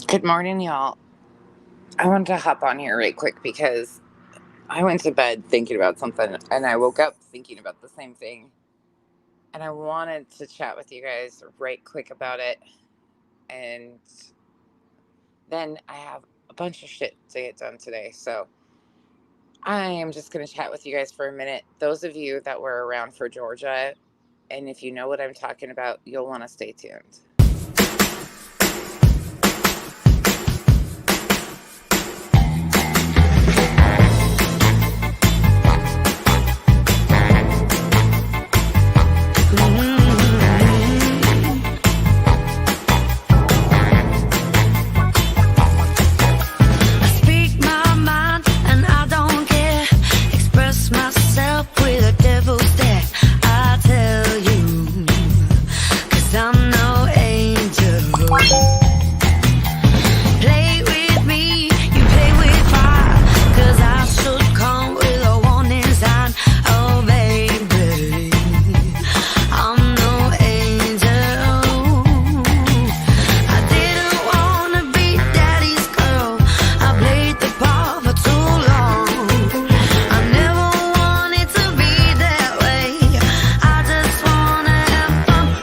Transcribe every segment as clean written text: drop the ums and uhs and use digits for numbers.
Good morning, y'all. I wanted to hop on here right quick because I went to bed thinking about something and I woke up thinking about the same thing. And I wanted to chat with you guys right quick about it. And then I have a bunch of shit to get done today. So I am just going to chat with you guys for a minute. Those of you that were around for Georgia, and if you know what I'm talking about, you'll want to stay tuned.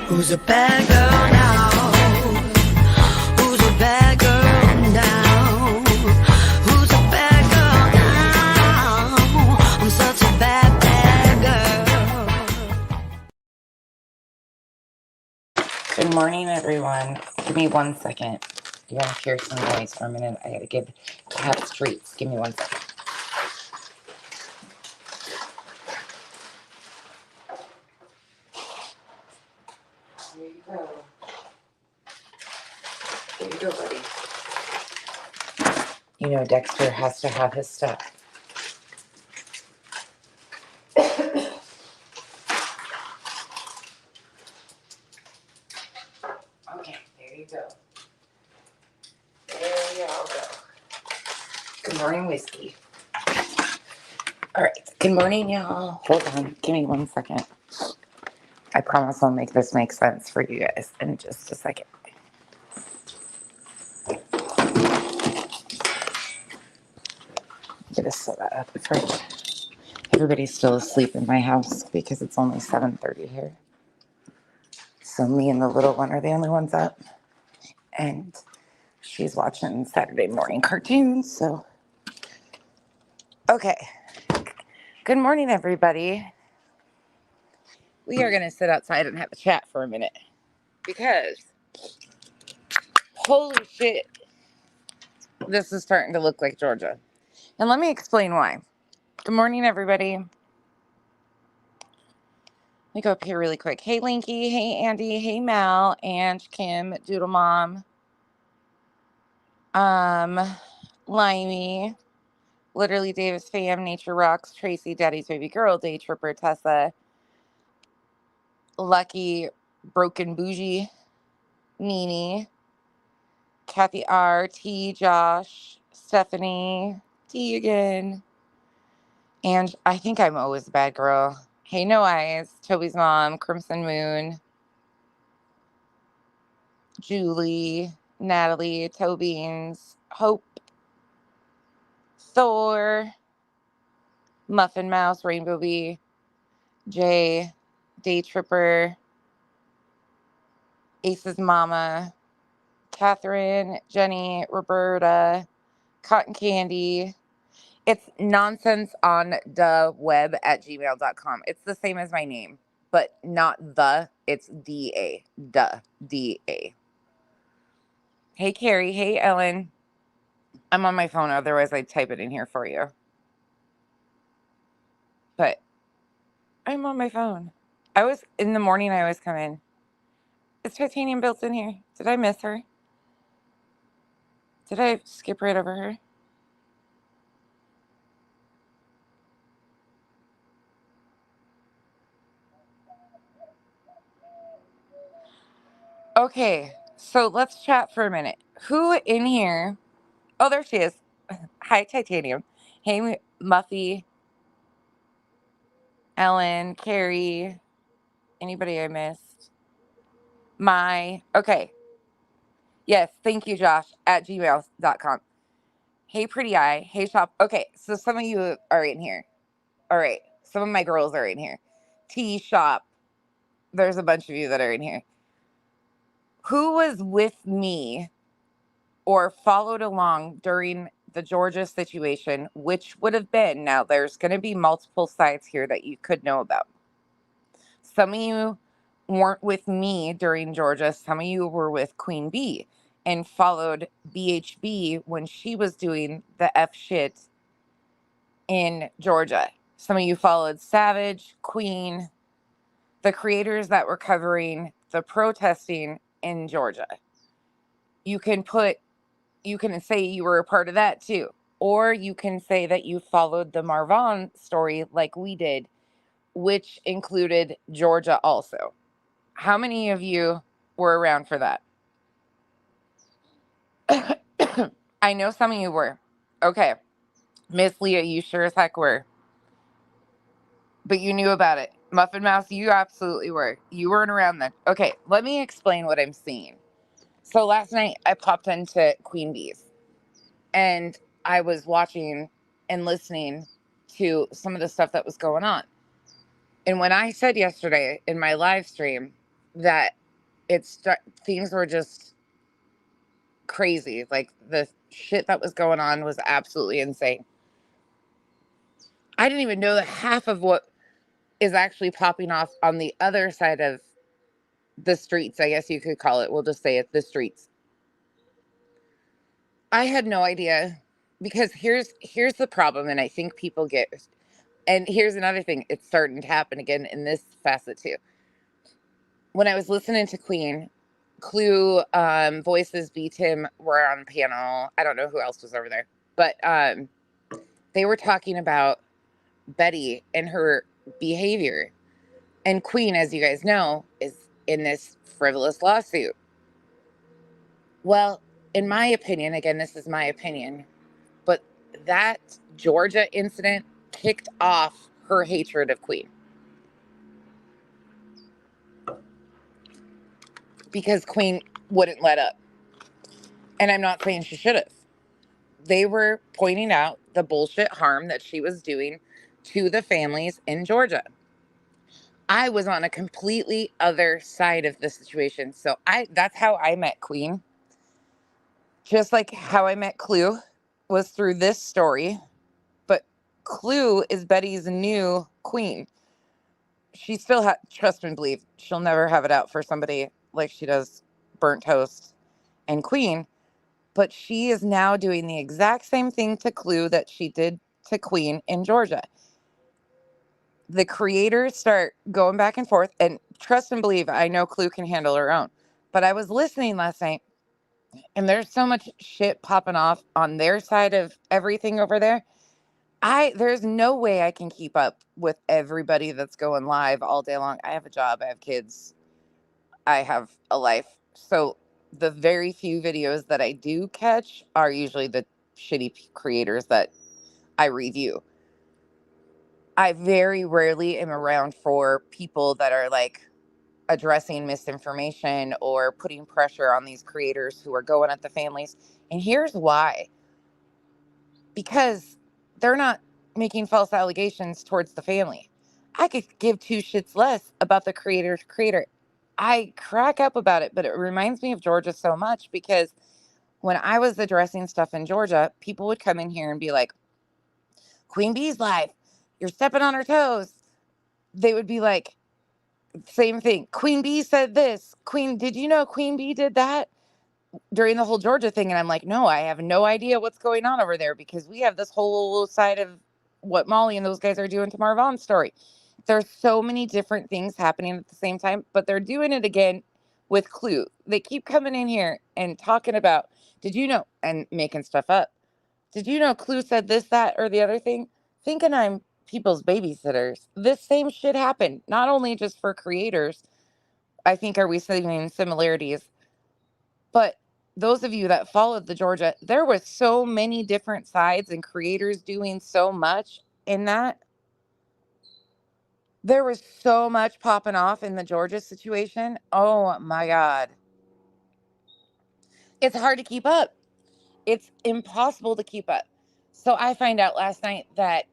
Who's a bad girl now? Who's a bad girl now? Who's a bad girl now? I'm such a bad, bad girl. Good morning, everyone. Give me 1 second. You gotta hear some noise for a minute. I gotta give cats treats. Give me 1 second. There you go. There you go, buddy. You know Dexter has to have his stuff. Okay, there you go. There you all go. Good morning, whiskey. All right. Good morning, y'all. Hold on. Give me 1 second. I promise I'll make this make sense for you guys in just a second. Get a soda up first. Everybody's still asleep in my house because it's only 7:30 here. So me and the little one are the only ones up. And she's watching Saturday morning cartoons. So, okay. Good morning, everybody. We are going to sit outside and have a chat for a minute because holy shit, this is starting to look like Georgia. And let me explain why. Good morning, everybody. Let me go up here really quick. Hey, Linky. Hey, Andy. Hey, Mal. Ange, Kim, Doodle Mom. Limey. Literally Davis Fam, Nature Rocks, Tracy, Daddy's Baby Girl, Day Tripper, Tessa, Lucky, Broken Bougie, Nene, Kathy R, T, Josh, Stephanie, T again, and I think I'm always a bad girl. Hey, No Eyes, Toby's mom, Crimson Moon, Julie, Natalie, Tobeans, Hope, Thor, Muffin Mouse, Rainbow Bee, Jay, Day Tripper, Ace's mama, Catherine, Jenny, Roberta, Cotton Candy. It's nonsense on the web at gmail.com. It's the same as my name, but not the. It's D-A. Duh. D-A. Hey, Carrie. Hey, Ellen. I'm on my phone. Otherwise, I'd type it in here for you. But I'm on my phone. In the morning, I always come in. Is Titanium built in here? Did I miss her? Did I skip right over her? Okay, so let's chat for a minute. Who in here? Oh, there she is. Hi, Titanium. Hey, Muffy, Ellen, Carrie. Anybody I missed? Okay. Yes, thank you, Josh, at gmail.com. Hey, Pretty Eye. Hey, Shop. Okay, so some of you are in here. All right, some of my girls are in here. T Shop. There's a bunch of you that are in here. Who was with me or followed along during the Georgia situation, which would have been, now there's going to be multiple sides here that you could know about. Some of you weren't with me during Georgia. Some of you were with Queen Bee and followed BHB when she was doing the F shit in Georgia. Some of you followed Savage, Queen, the creators that were covering the protesting in Georgia. You can say you were a part of that too. Or you can say that you followed the Marvin story like we did, which included Georgia also. How many of you were around for that? I know some of you were. Okay. Miss Leah, you sure as heck were. But you knew about it. Muffin Mouse, you absolutely were. You weren't around then. Okay, let me explain what I'm seeing. So last night I popped into Queen Bee's and I was watching and listening to some of the stuff that was going on. And when I said yesterday in my live stream that things were just crazy, like the shit that was going on was absolutely insane. I didn't even know that half of what is actually popping off on the other side of the streets, I guess you could call it. We'll just say it, the streets. I had no idea, because here's the problem, and I think people get, and here's another thing, it's starting to happen again in this facet too. When I was listening to Queen, Clue, Voices, B Tim were on panel. I don't know who else was over there, but they were talking about Betty and her behavior. And Queen, as you guys know, is in this frivolous lawsuit. Well, in my opinion, again, this is my opinion, but that Georgia incident kicked off her hatred of Queen. Because Queen wouldn't let up. And I'm not saying she should have. They were pointing out the bullshit harm that she was doing to the families in Georgia. I was on a completely other side of the situation. So that's how I met Queen. Just like how I met Clue was through this story. But Clue is Betty's new queen. She still trust and believe, she'll never have it out for somebody like she does Burnt Toast and Queen. But she is now doing the exact same thing to Clue that she did to Queen in Georgia. The creators start going back and forth, and trust and believe, I know Clue can handle her own. But I was listening last night, and there's so much shit popping off on their side of everything over there. There's no way I can keep up with everybody that's going live all day long. I have a job, I have kids, I have a life. So the very few videos that I do catch are usually the shitty creators that I review. I very rarely am around for people that are like addressing misinformation or putting pressure on these creators who are going at the families. And here's why. Because they're not making false allegations towards the family. I could give two shits less about the creator's creator. I crack up about it, but it reminds me of Georgia so much, because when I was addressing stuff in Georgia, people would come in here and be like, Queen Bee's life, you're stepping on her toes. They would be like, same thing. Queen Bee said this. Did you know Queen Bee did that during the whole Georgia thing? And I'm like, no, I have no idea what's going on over there, because we have this whole side of what Molly and those guys are doing to Marvon's story. There's so many different things happening at the same time, but they're doing it again with Clue. They keep coming in here and talking about, did you know, and making stuff up. Did you know Clue said this, that, or the other thing? Thinking I'm people's babysitters. This same shit happened, not only just for creators. I think are we seeing similarities? But those of you that followed the Georgia, there was so many different sides and creators doing so much in that. There was so much popping off in the Georgia situation. Oh my God. It's hard to keep up. It's impossible to keep up. So I find out last night that,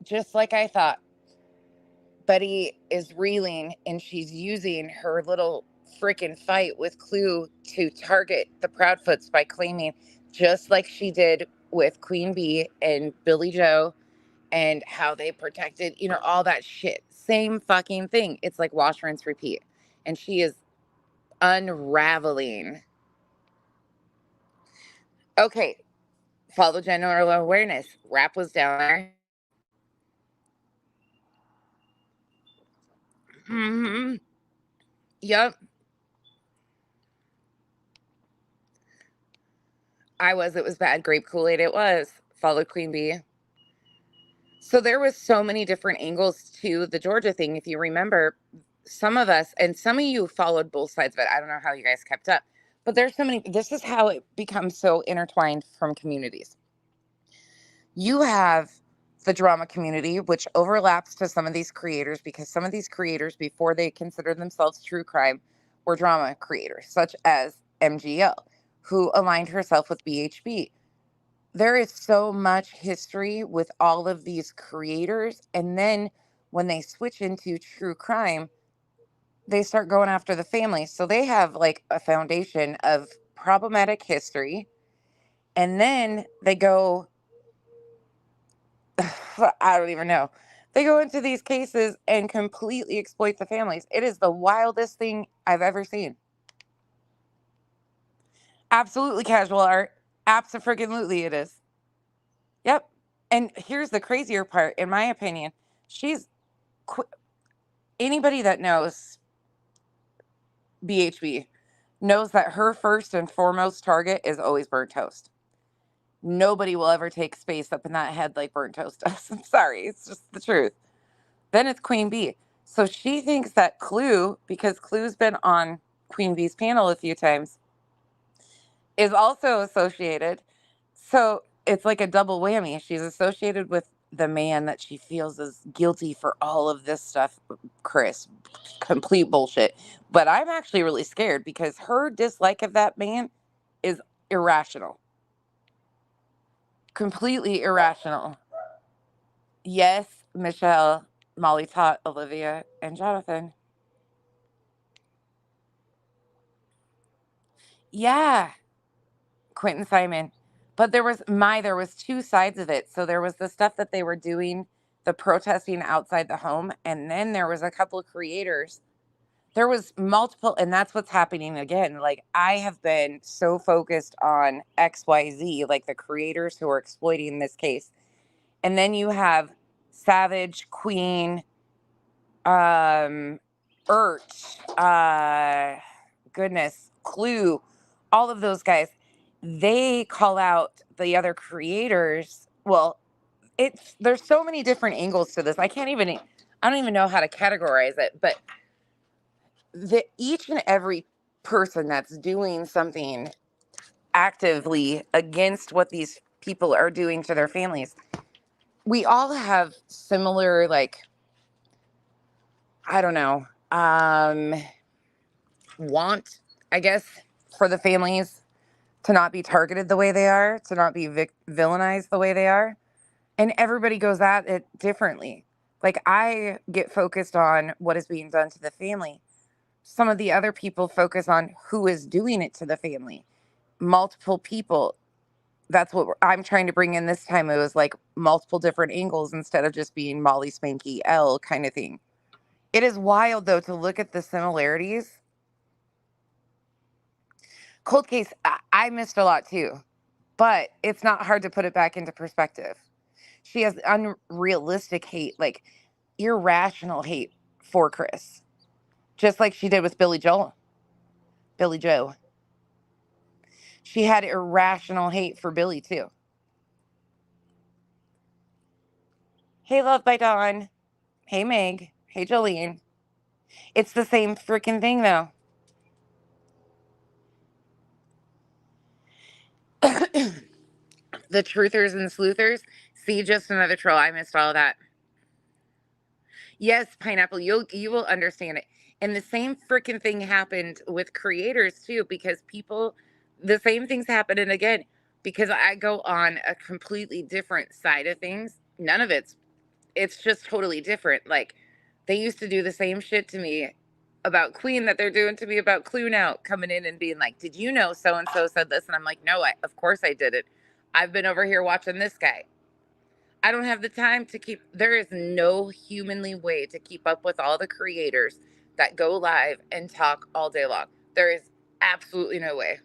just like I thought, Buddy is reeling and she's using her little freaking fight with Clue to target the Proudfoots by claiming, just like she did with Queen Bee and Billy Joe and how they protected, all that shit. Same fucking thing. It's like wash, rinse, repeat. And she is unraveling. Okay, follow general awareness. Rap was down there. Mm-hmm. Yep. I was. It was bad. Grape Kool-Aid it was. Followed Queen Bee. So there was so many different angles to the Georgia thing. If you remember, some of us, and some of you followed both sides of it. I don't know how you guys kept up. But there's so many. This is how it becomes so intertwined from communities. You have the drama community, which overlaps to some of these creators, because some of these creators, before they considered themselves true crime, were drama creators, such as MGL, who aligned herself with BHB. There is so much history with all of these creators. And then when they switch into true crime, they start going after the family. So they have like a foundation of problematic history. And then they go, I don't even know. They go into these cases and completely exploit the families. It is the wildest thing I've ever seen. Absolutely casual art. Absolutely, it is. Yep. And here's the crazier part, in my opinion. She's qu- Anybody that knows BHB knows that her first and foremost target is always burnt toast. Nobody will ever take space up in that head like burnt toast does. I'm sorry, it's just the truth. Then it's Queen Bee. So she thinks that Clue, because Clue's been on Queen Bee's panel a few times, is also associated. So it's like a double whammy. She's associated with the man that she feels is guilty for all of this stuff. Chris, complete bullshit. But I'm actually really scared because her dislike of that man is irrational. Completely irrational. Yes, Michelle, Molly taught Olivia and Jonathan. Yeah, Quentin Simon. But there was two sides of it. So there was the stuff that they were doing, the protesting outside the home, and then there was a couple of creators. There was multiple, and that's what's happening again. Like, I have been so focused on XYZ, like the creators who are exploiting this case. And then you have Savage, Queen, um, Urt, goodness, Clue, all of those guys. They call out the other creators. Well, there's so many different angles to this. I don't even know how to categorize it, but each and every person that's doing something actively against what these people are doing to their families, we all have similar, like, I don't know, want, I guess, for the families to not be targeted the way they are, to not be villainized the way they are. And everybody goes at it differently. Like, I get focused on what is being done to the family. Some of the other people focus on who is doing it to the family. Multiple people. That's what I'm trying to bring in this time. It was like multiple different angles instead of just being Molly Spanky L kind of thing. It is wild, though, to look at the similarities. Cold Case, I missed a lot too, but it's not hard to put it back into perspective. She has unrealistic hate, like irrational hate for Chris, just like she did with Billy Joe. She had irrational hate for Billy too. Hey, Love by Dawn. Hey, Meg. Hey, Jolene. It's the same freaking thing, though. The truthers and sleuthers. See, just another troll. I missed all of that. Yes, Pineapple, you will understand it. And the same freaking thing happened with creators too, because people The same thing's happening again because I go on a completely different side of things. None of it's just totally different. Like they used to do the same shit to me about Queen that they're doing to me about Clue now, coming in and being like, "Did you know so and so said this?" And I'm like, "No, of course I did it. I've been over here watching this guy. I don't have the time to keep." There is no humanly way to keep up with all the creators that go live and talk all day long. There is absolutely no way.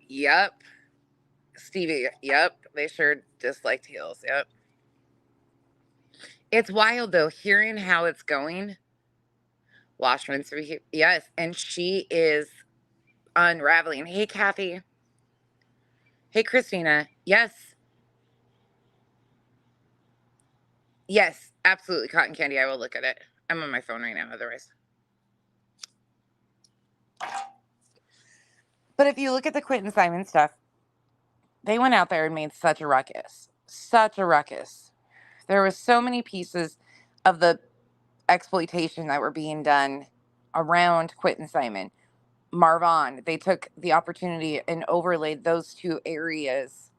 Yep. Stevie, yep. They sure disliked heels. Yep. It's wild though, hearing how it's going. Wash, rinse, repeat. Yes. And she is unraveling. Hey, Kathy. Hey, Christina. Yes. Yes. Absolutely. Cotton candy. I will look at it. I'm on my phone right now, otherwise. But if you look at the Quentin Simon stuff, they went out there and made such a ruckus. Such a ruckus. There was so many pieces of the exploitation that were being done around Quentin Simon. Marvon, they took the opportunity and overlaid those two areas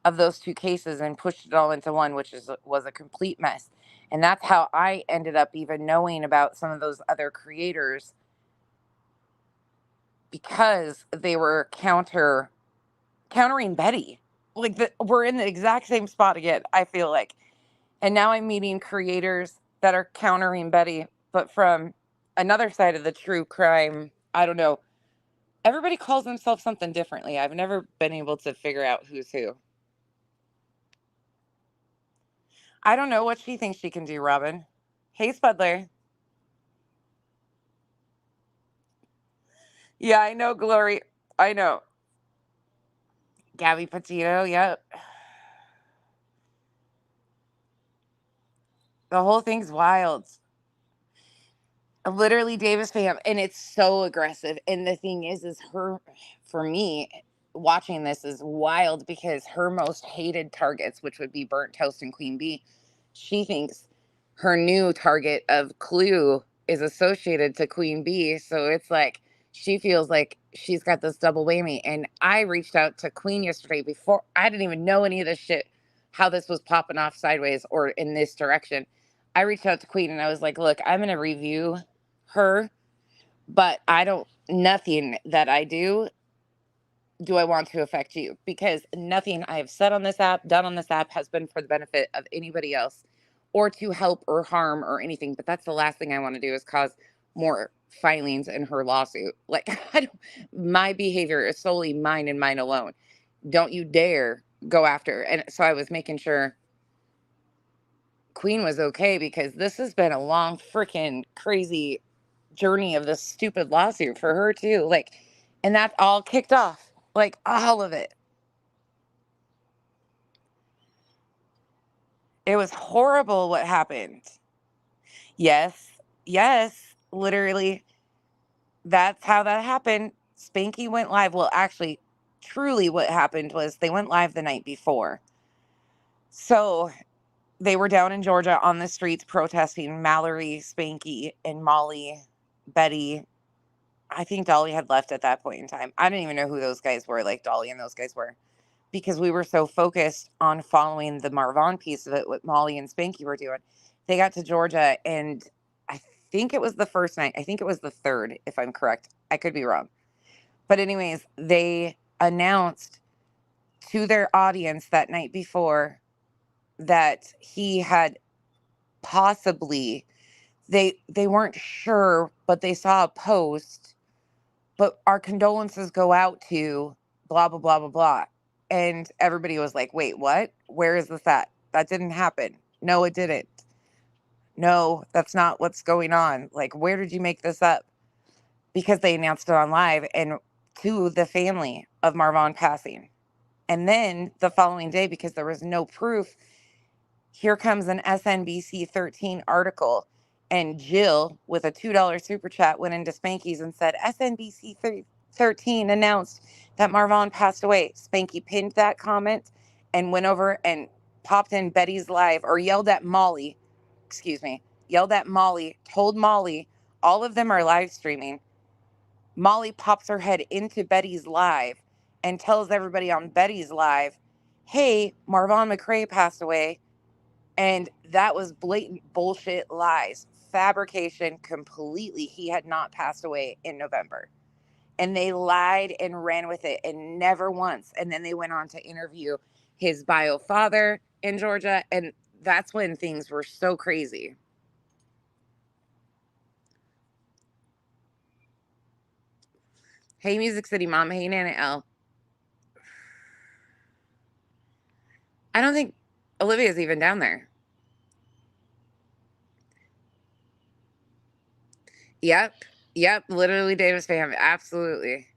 of those two cases and pushed it all into one, which was a complete mess. And that's how I ended up even knowing about some of those other creators, because they were countering Betty. Like we're in the exact same spot again, I feel like. And now I'm meeting creators that are countering Betty, but from another side of the true crime. I don't know. Everybody calls themselves something differently. I've never been able to figure out who's who. I don't know what she thinks she can do, Robin. Hey, Spudler. Yeah, I know, Glory. I know. Gabby Petito, yep. The whole thing's wild. Literally Davis fam, and it's so aggressive. And the thing is her, for me, watching this is wild because her most hated targets, which would be Burnt Toast and Queen Bee, she thinks her new target of Clue is associated to Queen Bee. So it's like she feels like she's got this double whammy. And I reached out to Queen yesterday before I didn't even know any of this shit, how this was popping off sideways or in this direction. I reached out to Queen and I was like, look, I'm going to review her, but nothing that I do I want to affect you, because nothing I have said on this app, done on this app, has been for the benefit of anybody else or to help or harm or anything. But that's the last thing I want to do, is cause more filings in her lawsuit. Like, my behavior is solely mine and mine alone. Don't you dare go after. And so I was making sure Queen was okay, because this has been a long freaking crazy journey of this stupid lawsuit for her too. Like, and that all kicked off, like all of it. It was horrible what happened. Yes, yes, literally. That's how that happened. Spanky went live. Well, actually, truly what happened was they went live the night before. So they were down in Georgia on the streets protesting. Mallory, Spanky, and Molly, Betty, I think Dolly had left at that point in time. I didn't even know who those guys were, like Dolly and those guys were, because we were so focused on following the Marvon piece of it, what Molly and Spanky were doing. They got to Georgia, and I think it was the first night. I think it was the third, if I'm correct. I could be wrong. But anyways, they announced to their audience that night before that he had possibly, they weren't sure, but they saw a post, but our condolences go out to blah, blah, blah, blah, blah. And everybody was like, wait, what? Where is this at? That didn't happen. No, it didn't. No, that's not what's going on. Like, where did you make this up? Because they announced it on live and to the family of Marvon passing. And then the following day, because there was no proof, here comes an SNBC 13 article. And Jill, with a $2 super chat, went into Spanky's and said, SNBC 13 announced that Marvon passed away. Spanky pinned that comment and went over and popped in Betty's live, or yelled at Molly, told Molly all of them are live streaming. Molly pops her head into Betty's live and tells everybody on Betty's live, hey, Marvon McRae passed away. And that was blatant bullshit lies, fabrication completely. He had not passed away in November. And they lied and ran with it, and never once. And then they went on to interview his bio father in Georgia. And that's when things were so crazy. Hey, Music City Mom. Hey, Nana L. I don't think Olivia's even down there. Yep. Literally Davis fam. Absolutely.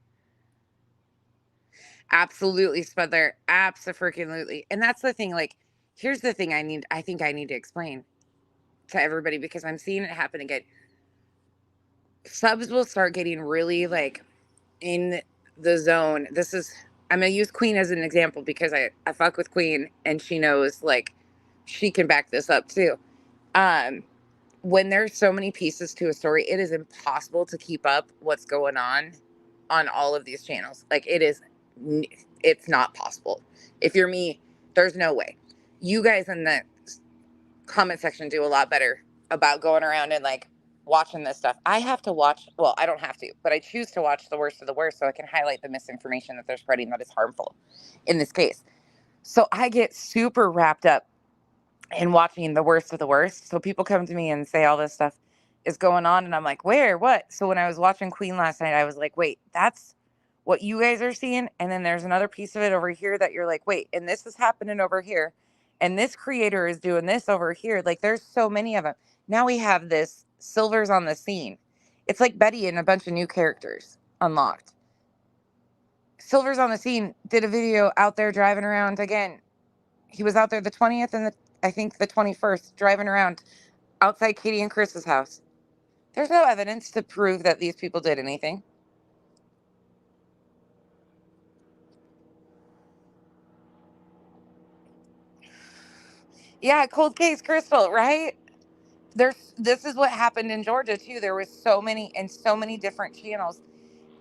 Absolutely, Spudler. Abso-freaking-lutely. And that's the thing. Like, here's the thing I think I need to explain to everybody, because I'm seeing it happen again. Subs will start getting really, like, in the zone. I'm going to use Queen as an example because I fuck with Queen and she knows, like, she can back this up too. When there's so many pieces to a story, it is impossible to keep up what's going on all of these channels. Like, it's not possible. If you're me, there's no way. You guys in the comment section do a lot better about going around and, like, watching this stuff. I have to watch, well, I don't have to, but I choose to watch the worst of the worst so I can highlight the misinformation that they're spreading that is harmful in this case. So I get super wrapped up in watching the worst of the worst. So people come to me and say all this stuff is going on, and I'm like, where? What? So when I was watching Queen last night, I was like, wait, that's what you guys are seeing? And then there's another piece of it over here that you're like, wait, and this is happening over here. And this creator is doing this over here. Like, there's so many of them. Now we have this Silver's on the scene. It's like Betty and a bunch of new characters unlocked. Silver's on the scene did a video out there driving around again. He was out there the 20th and I think the 21st, driving around outside Katie and Chris's house. There's no evidence to prove that these people did anything. Yeah, cold case Crystal, right? This is what happened in Georgia too. There was so many different channels.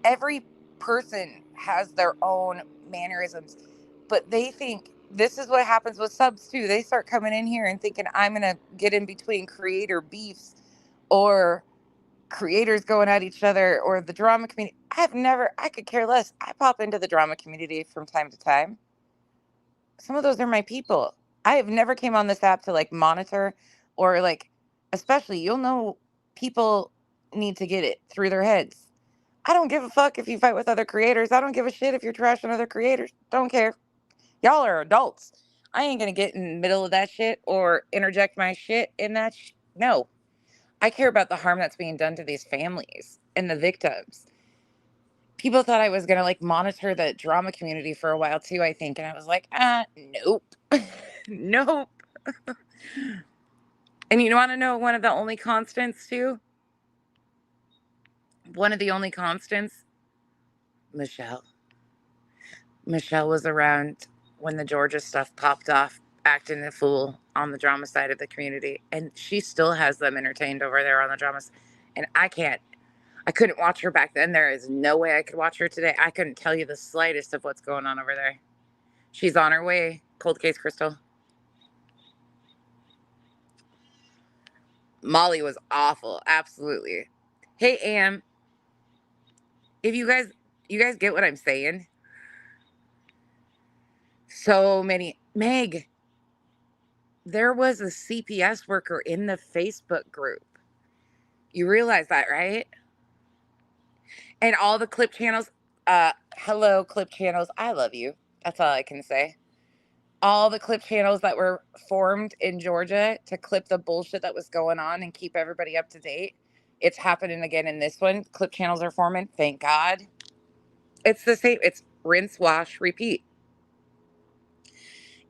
Every person has their own mannerisms, but they think this is what happens with subs too. They start coming in here and thinking I'm gonna get in between creator beefs or creators going at each other or the drama community. I could care less. I pop into the drama community from time to time. Some of those are my people. I have never came on this app to, like, monitor or, like, especially, you'll know, people need to get it through their heads. I don't give a fuck if you fight with other creators. I don't give a shit if you're trashing other creators. Don't care. Y'all are adults. I ain't gonna get in the middle of that shit or interject my shit in that. No. I care about the harm that's being done to these families and the victims. People thought I was going to, like, monitor the drama community for a while too, I think. And I was like, nope. Nope. And you want to know one of the only constants too? One of the only constants? Michelle. Michelle was around when the Georgia stuff popped off, acting the fool on the drama side of the community. And she still has them entertained over there on the dramas. And I couldn't watch her back then. There is no way I could watch her today. I couldn't tell you the slightest of what's going on over there. She's on her way. Cold case Crystal. Molly was awful. Absolutely. Hey, Am. If you guys get what I'm saying? So many. Meg, there was a CPS worker in the Facebook group. You realize that, right? And all the clip channels, hello, clip channels. I love you. That's all I can say. All the clip channels that were formed in Georgia to clip the bullshit that was going on and keep everybody up to date. It's happening again in this one. Clip channels are forming. Thank God. It's the same. It's rinse, wash, repeat.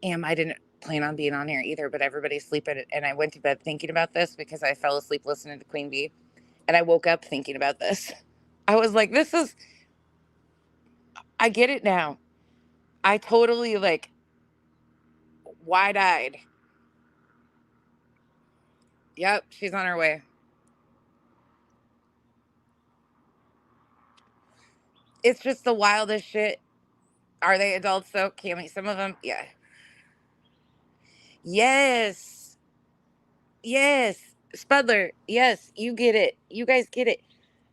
And I didn't plan on being on here either, but everybody's sleeping. And I went to bed thinking about this because I fell asleep listening to Queen Bee. And I woke up thinking about this. I was like, I get it now. I totally, like, wide-eyed. Yep, she's on her way. It's just the wildest shit. Are they adults though, Cammy? Some of them, yeah. Yes. Yes. Spudler, yes, you get it. You guys get it.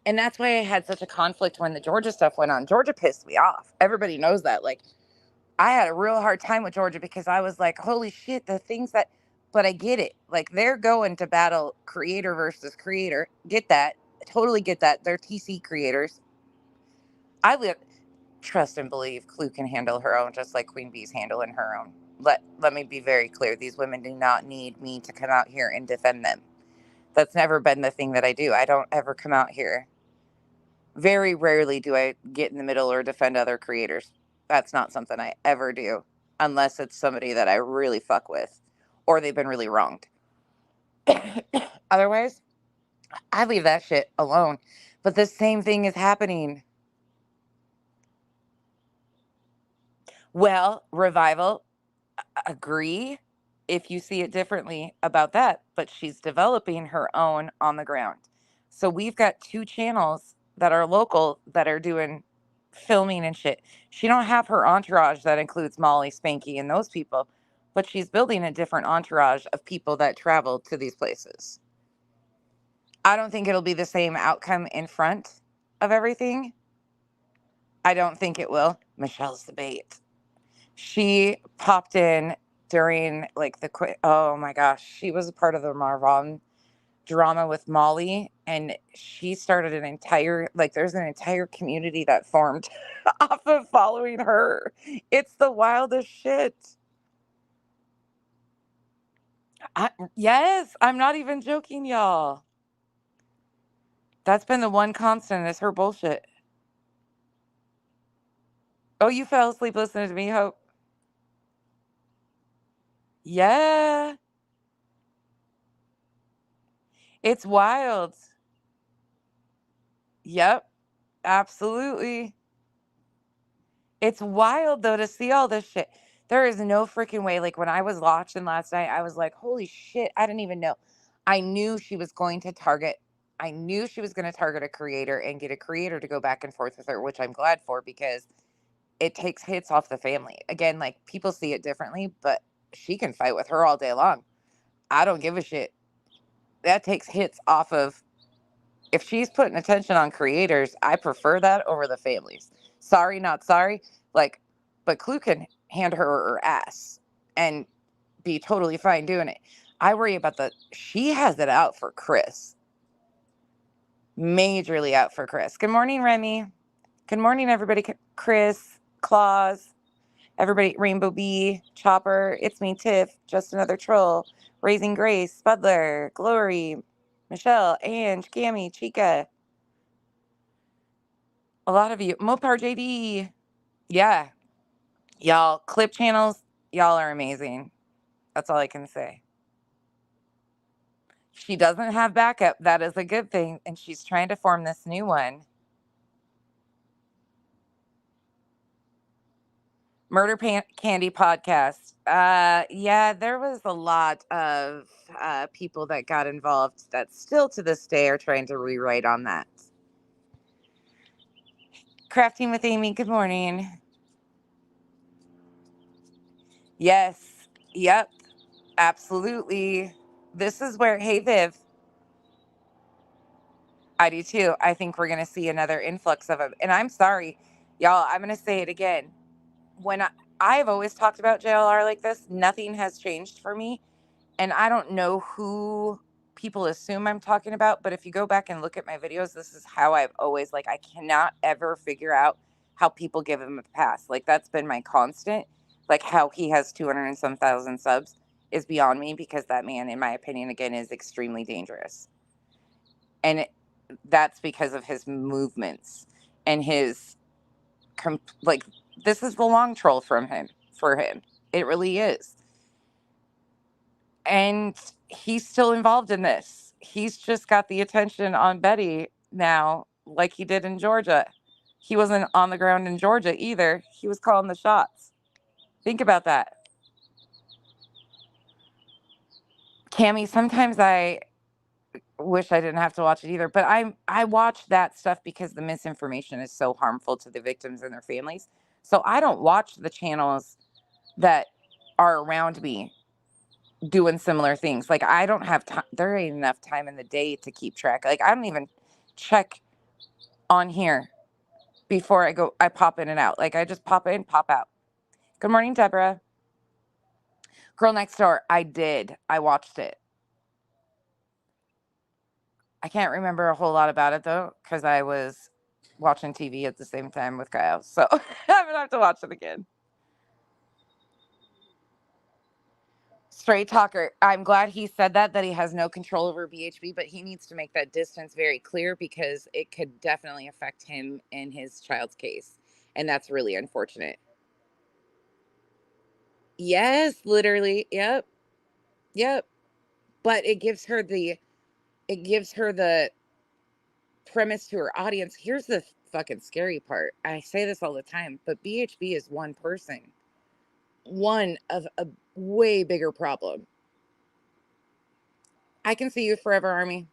And that's why I had such a conflict when the Georgia stuff went on. Georgia pissed me off. Everybody knows that. Like, I had a real hard time with Georgia because I was like, holy shit, the things that, but I get it. Like, they're going to battle creator versus creator. Get that. Totally get that. They're TC creators. I live, trust and believe Clue can handle her own just like Queen Bee's handling her own. Let me be very clear. These women do not need me to come out here and defend them. That's never been the thing that I do. I don't ever come out here. Very rarely do I get in the middle or defend other creators. That's not something I ever do unless it's somebody that I really fuck with or they've been really wronged. Otherwise, I leave that shit alone. But the same thing is happening. Well, Revival, agree if you see it differently about that, but she's developing her own on the ground. So we've got two channels that are local that are doing filming and shit. She don't have her entourage that includes Molly, Spanky, and those people, but she's building a different entourage of people that travel to these places. I don't think it'll be the same outcome in front of everything. I don't think it will. Michelle's the bait. She popped in during like oh my gosh, she was a part of the Marvon drama with Molly, and she started an entire, like, there's an entire community that formed off of following her. It's the wildest shit. Yes, I'm not even joking, y'all. That's been the one constant is her bullshit. Oh, you fell asleep listening to me, Hope? Yeah. It's wild. Yep, absolutely. It's wild though to see all this shit. There is no freaking way. Like when I was watching last night, I was like, holy shit, I didn't even know. I knew she was going to target, I knew she was going to target a creator and get a creator to go back and forth with her, which I'm glad for because it takes hits off the family. Again, like people see it differently, but she can fight with her all day long. I don't give a shit. That takes hits off of, if she's putting attention on creators, I prefer that over the families. Sorry, not sorry. Like, but Clue can hand her ass and be totally fine doing it. I worry about she has it out for Chris. Majorly out for Chris. Good morning, Remy. Good morning, everybody. Chris, Claus, everybody, Rainbow Bee, Chopper, it's me, Tiff, just another troll, Raising Grace, Spudler, Glory, Michelle, Ange, Cammy, Chica. A lot of you. Mopar JD. Yeah. Y'all, clip channels, y'all are amazing. That's all I can say. She doesn't have backup. That is a good thing. And she's trying to form this new one. Murder Candy podcast. Yeah, there was a lot of people that got involved that still to this day are trying to rewrite on that. Crafting with Amy, good morning. Yes. Yep. Absolutely. This is where, hey, Viv, I do too. I think we're going to see another influx of them. And I'm sorry, y'all, I'm going to say it again. When I've always talked about JLR like this, nothing has changed for me. And I don't know who people assume I'm talking about, but if you go back and look at my videos, this is how I've always, like, I cannot ever figure out how people give him a pass. Like, that's been my constant. Like, how he has 200 and some thousand subs is beyond me because that man, in my opinion, again, is extremely dangerous. And that's because of his movements and his, like, this is the long troll from him, for him. It really is. And he's still involved in this. He's just got the attention on Betty now, like he did in Georgia. He wasn't on the ground in Georgia either. He was calling the shots. Think about that. Cammy, sometimes I wish I didn't have to watch it either. But I watch that stuff because the misinformation is so harmful to the victims and their families. So I don't watch the channels that are around me doing similar things. Like I don't have time. There ain't enough time in the day to keep track. Like I don't even check on here before I pop in and out. Like I just pop in, pop out. Good morning, Deborah. Girl Next Door. I did. I watched it. I can't remember a whole lot about it though, because I was watching TV at the same time with Kyle. So I'm gonna have to watch it again. Straight talker. I'm glad he said that he has no control over BHB, but he needs to make that distance very clear because it could definitely affect him and his child's case. And that's really unfortunate. Yes, literally. Yep. Yep. But it gives her the premise to her audience. Here's the fucking scary part. I say this all the time, but BHB is one person. One of a way bigger problem. I can see you forever, Army.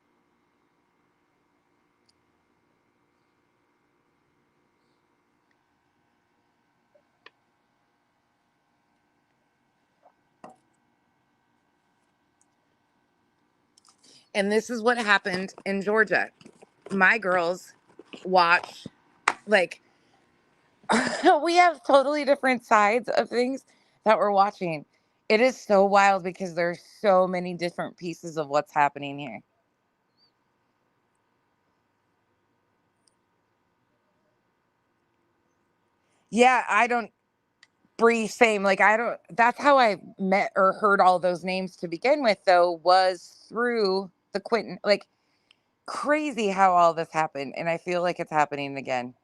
And this is what happened in Georgia. My girls watch, like, we have totally different sides of things that we're watching. It is so wild because there's so many different pieces of what's happening here. Yeah, I don't, Bree, same. Like, I don't, that's how I met or heard all those names to begin with, though, was through the Quentin. Like, crazy how all this happened. And I feel like it's happening again.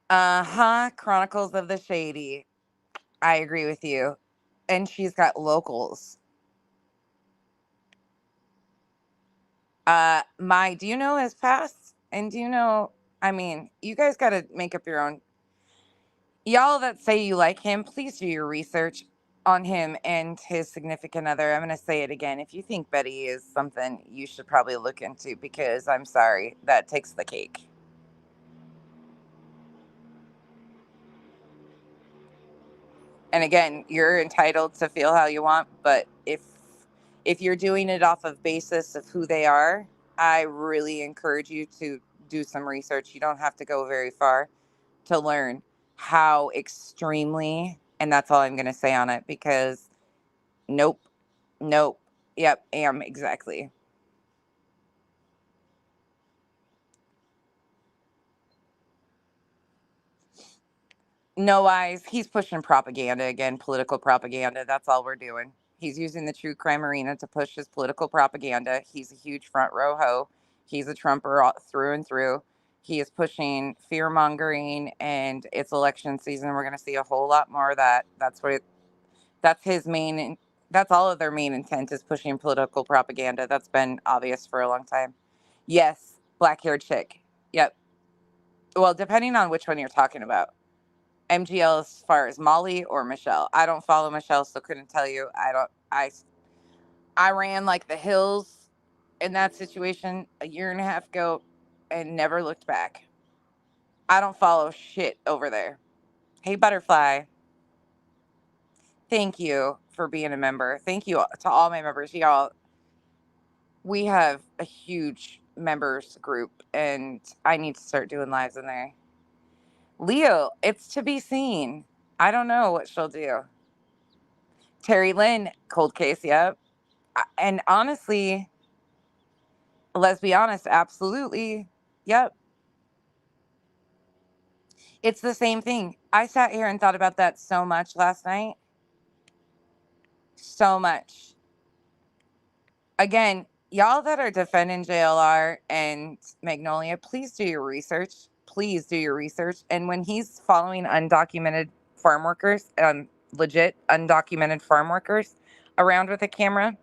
Uh-huh. Chronicles of the Shady. I agree with you. And she's got locals. Do you know his past? And do you know, I mean, you guys got to make up your own. Y'all that say you like him, please do your research on him and his significant other. I'm going to say it again. If you think Betty is something you should probably look into, because I'm sorry, that takes the cake. And again, you're entitled to feel how you want, but if you're doing it off of basis of who they are, I really encourage you to do some research. You don't have to go very far to learn how extremely, and that's all I'm going to say on it, because nope, nope, yep, exactly. No eyes. He's pushing propaganda again, political propaganda. That's all we're doing. He's using the true crime arena to push his political propaganda. He's a huge front row hoe. He's a Trumper through and through. He is pushing fear mongering, and it's election season. We're going to see a whole lot more of that. That's his main. That's all of their main intent, is pushing political propaganda. That's been obvious for a long time. Yes, black haired chick. Yep. Well, depending on which one you're talking about. MGL as far as Molly or Michelle. I don't follow Michelle, so couldn't tell you. I ran like the hills in that situation a year and a half ago and never looked back. I don't follow shit over there. Hey, Butterfly. Thank you for being a member. Thank you to all my members. Y'all, we have a huge members group, and I need to start doing lives in there. Leo, it's to be seen. I don't know what she'll do. Terry Lynn, cold case, yep. And honestly, let's be honest, absolutely. Yep. It's the same thing. I sat here and thought about that so much last night. So much. Again, y'all that are defending JLR and Magnolia, please do your research. Please do your research. And when he's following undocumented farm workers, legit undocumented farm workers around with a camera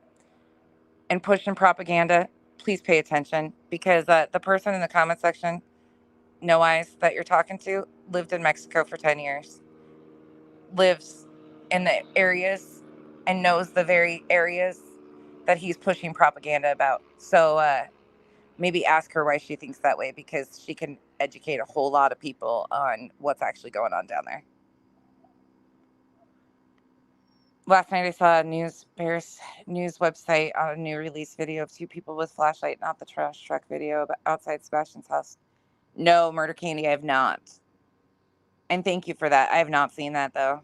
and pushing propaganda, please pay attention, because the person in the comment section, No Eyes, that you're talking to, lived in Mexico for 10 years, lives in the areas. and knows the very areas that he's pushing propaganda about. So maybe ask her why she thinks that way, because she can educate a whole lot of people on what's actually going on down there. Last night I saw a Bears news website on a new release video of two people with flashlight, not the trash truck video, but outside Sebastian's house. No, Murder Candy, I have not. And thank you for that. I have not seen that, though.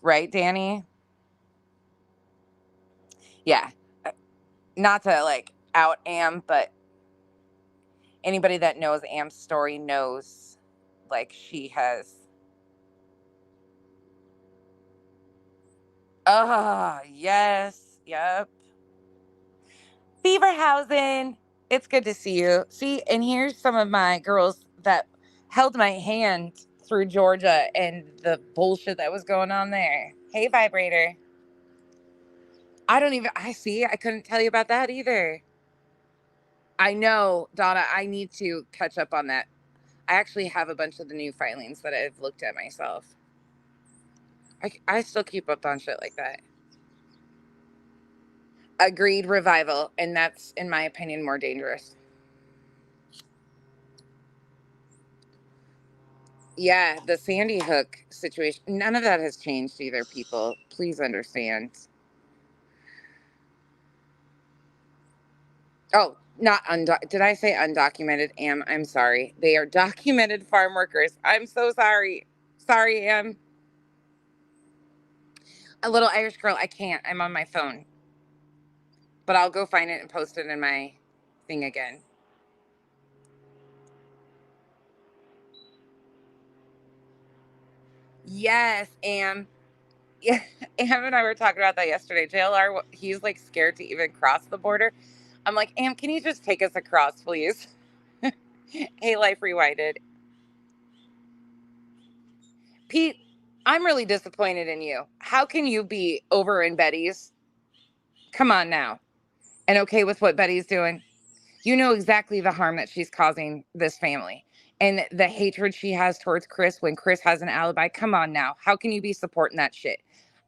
Right, Danny? Yeah. Not to, like, out Am, but anybody that knows Am's story knows, like, she has... Oh, yes. Yep. Beaverhausen. It's good to see you. See, and here's some of my girls that held my hand through Georgia and the bullshit that was going on there. Hey, Vibrator. I couldn't tell you about that either. I know, Donna, I need to catch up on that. I actually have a bunch of the new filings that I've looked at myself. I still keep up on shit like that. Agreed, revival. And that's, in my opinion, more dangerous. Yeah, the Sandy Hook situation, none of that has changed either, people. Please understand. Oh, not did I say undocumented? I'm sorry. They are documented farm workers. I'm so sorry. Sorry, Am. A little Irish girl, I can't. I'm on my phone. But I'll go find it and post it in my thing again. Yes, Am. Yeah, Am and I were talking about that yesterday. JLR, he's like scared to even cross the border. I'm like, Am, can you just take us across, please? Hey, Life Rewinded. Pete, I'm really disappointed in you. How can you be over in Betty's? Come on now. And okay with what Betty's doing? You know exactly the harm that she's causing this family and the hatred she has towards Chris when Chris has an alibi. Come on now. How can you be supporting that shit?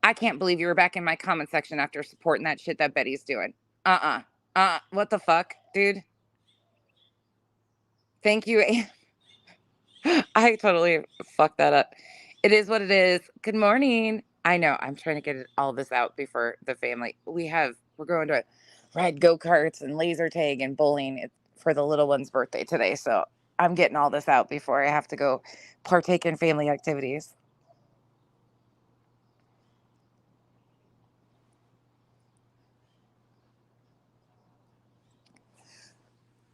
I can't believe you were back in my comment section after supporting that shit that Betty's doing. What the fuck, dude? Thank you. I totally fucked that up. It is what it is. Good morning. I know. I'm trying to get all this out before the family. We're going to ride go-karts and laser tag and bowling for the little one's birthday today. So I'm getting all this out before I have to go partake in family activities.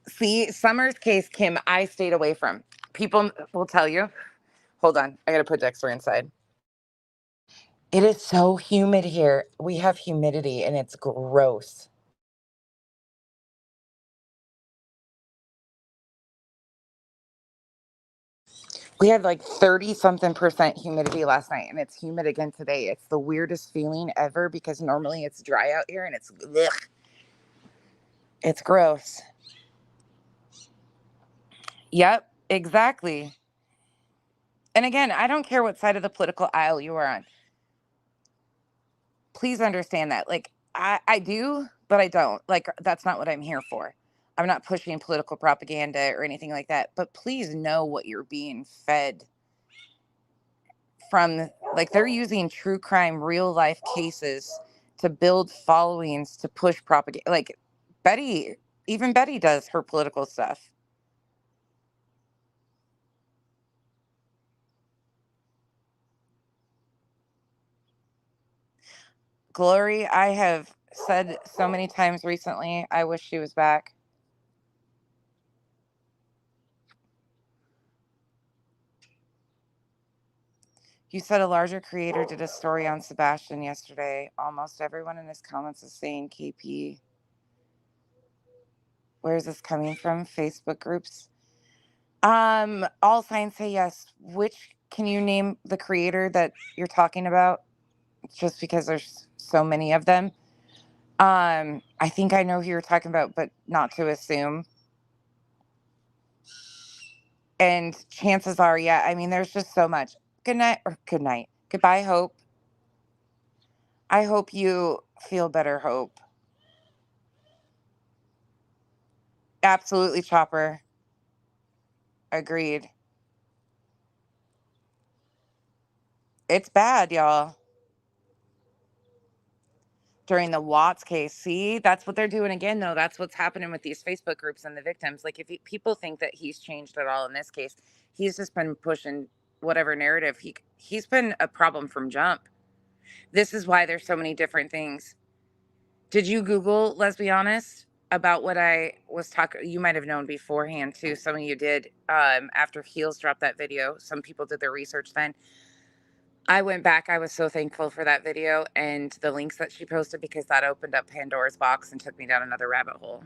See, Summer's case, Kim, I stayed away from. People will tell you. Hold on. I got to put Dexter inside. It is so humid here. We have humidity and it's gross. We had like 30 something% humidity last night, and it's humid again today. It's the weirdest feeling ever because normally it's dry out here and it's ugh. It's gross. Yep, exactly. And again, I don't care what side of the political aisle you are on. Please understand that. Like, I do, but I don't. Like, that's not what I'm here for. I'm not pushing political propaganda or anything like that. But please know what you're being fed from. Like, they're using true crime, real life cases to build followings to push propaganda. Like, even Betty does her political stuff. Glory, I have said so many times recently, I wish she was back. You said a larger creator did a story on Sebastian yesterday. Almost everyone in his comments is saying KP. Where is this coming from? Facebook groups. All signs say yes. Which can you name the creator that you're talking about? Just because there's so many of them. I think I know who you're talking about, but not to assume. And chances are, yeah, I mean, there's just so much. Good night, or good night. Goodbye, Hope. I hope you feel better, Hope. Absolutely, Chopper. Agreed. It's bad, y'all. During the Watts case, see, that's what they're doing again, though. That's what's happening with these Facebook groups and the victims. Like, if people think that he's changed at all in this case, he's just been pushing whatever narrative. He's been a problem from jump. This is why there's so many different things. Did you Google, let's be honest, about what I was talking? You might have known beforehand too. Some of you did. After Heels dropped that video, some people did their research then. I went back. I was so thankful for that video and the links that she posted, because that opened up Pandora's box and took me down another rabbit hole.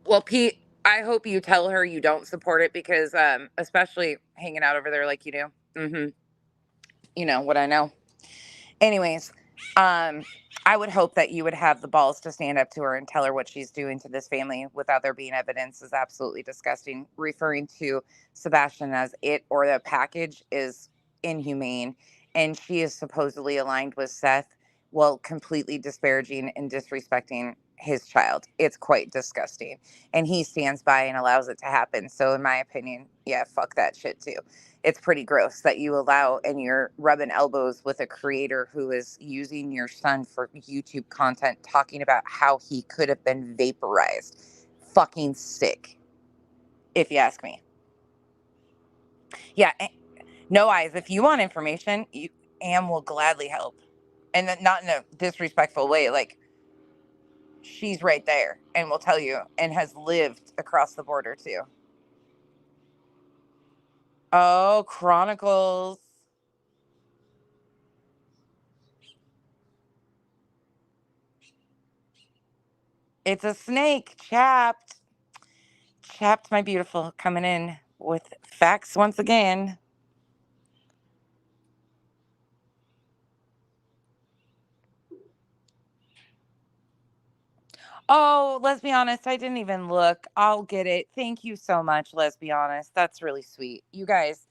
Well, Pete, I hope you tell her you don't support it, because especially hanging out over there like you do. You know what I know. Anyways, I would hope that you would have the balls to stand up to her and tell her what she's doing to this family without there being evidence is absolutely disgusting. Referring to Sebastian as it or the package is inhumane. And she is supposedly aligned with Seth, while completely disparaging and disrespecting his child. It's quite disgusting. And he stands by and allows it to happen. So, in my opinion, yeah, fuck that shit too. It's pretty gross that you allow and you're rubbing elbows with a creator who is using your son for YouTube content, talking about how he could have been vaporized. Fucking sick, if you ask me. Yeah, no eyes. If you want information, Am will gladly help, and not in a disrespectful way. Like, she's right there and will tell you, and has lived across the border too. Oh, Chronicles. It's a snake, Chapped. Chapped, my beautiful, coming in with facts once again. Oh, let's be honest. I didn't even look. I'll get it. Thank you so much. Let's be honest. That's really sweet. You guys,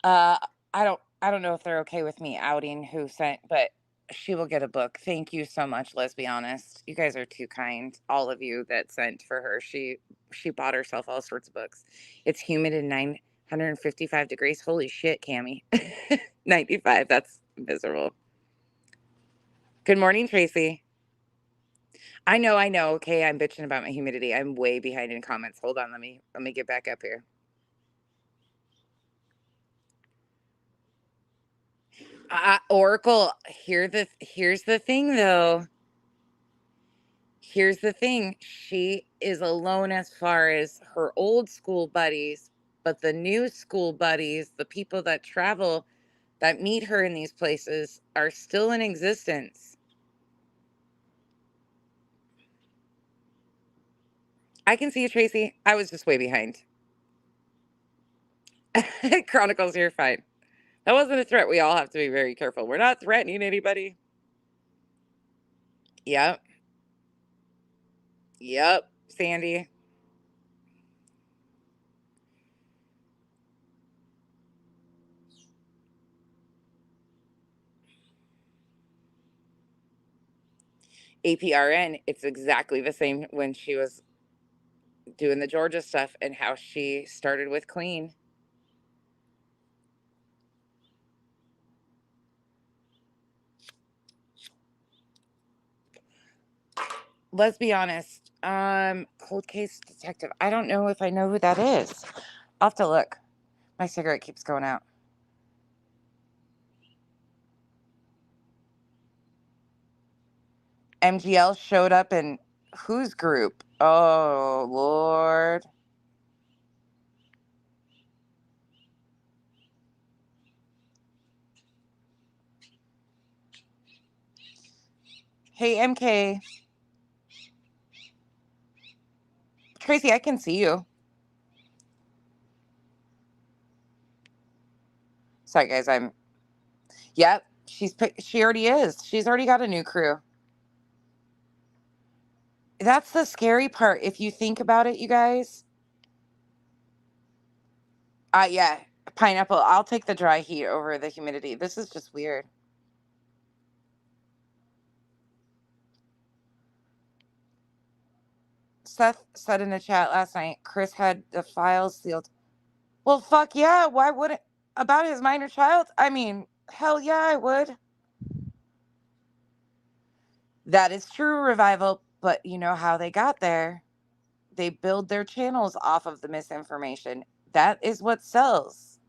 uh, I don't know if they're okay with me outing who sent, but she will get a book. Thank you so much. Let's be honest. You guys are too kind. All of you that sent for her. She bought herself all sorts of books. It's humid and 955 degrees. Holy shit, Cammy. 95. That's miserable. Good morning, Tracy. I know, I know. Okay, I'm bitching about my humidity. I'm way behind in comments. Hold on, let me get back up here. Oracle, here's the thing though. Here's the thing. She is alone as far as her old school buddies, but the new school buddies, the people that travel, that meet her in these places, are still in existence. I can see you, Tracy. I was just way behind. Chronicles, you're fine. That wasn't a threat. We all have to be very careful. We're not threatening anybody. Yep. Yep. Sandy. APRN. It's exactly the same when she was doing the Georgia stuff and how she started with clean. Let's be honest. Cold case detective. I don't know if I know who that is. I'll have to look. My cigarette keeps going out. MGL showed up in whose group? Oh, Lord. Hey, MK. Tracy, I can see you. Sorry, guys. Yep. She already is. She's already got a new crew. That's the scary part. If you think about it, you guys. Yeah, pineapple. I'll take the dry heat over the humidity. This is just weird. Seth said in the chat last night, Chris had the files sealed. Well, fuck yeah. Why would it? About his minor child? I mean, hell yeah, I would. That is true, Revival. But you know how they got there? They build their channels off of the misinformation. That is what sells.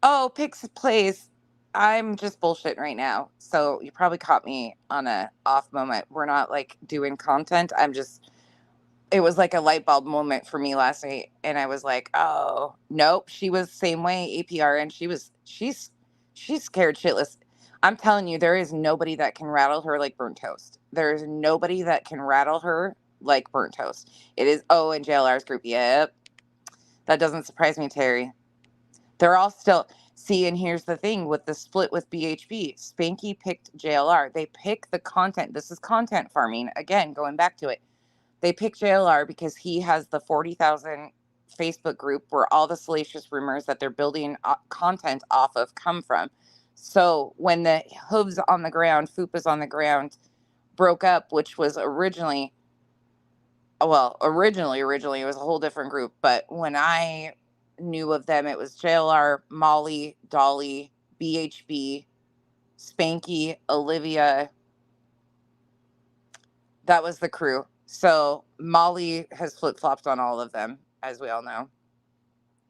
Oh, Pix plays. I'm just bullshitting right now. So you probably caught me on a off moment. We're not like doing content. I'm just it was like a light bulb moment for me last night and I was like, "Oh, nope, she was the same way APR and she's scared shitless." I'm telling you there is nobody that can rattle her like burnt toast. There's nobody that can rattle her like burnt toast. It is and JLR's group. Yep. That doesn't surprise me, Terry. They're all still see, and here's the thing with the split with BHB. Spanky picked JLR. They pick the content. This is content farming. Again, going back to it. They picked JLR because he has the 40,000 Facebook group where all the salacious rumors that they're building content off of come from. So when the hooves on the ground, fupas on the ground broke up, which was originally it was a whole different group, but when I knew of them, it was JLR, Molly, Dolly, BHB, Spanky, Olivia. That was the crew. So Molly has flip flopped on all of them, as we all know.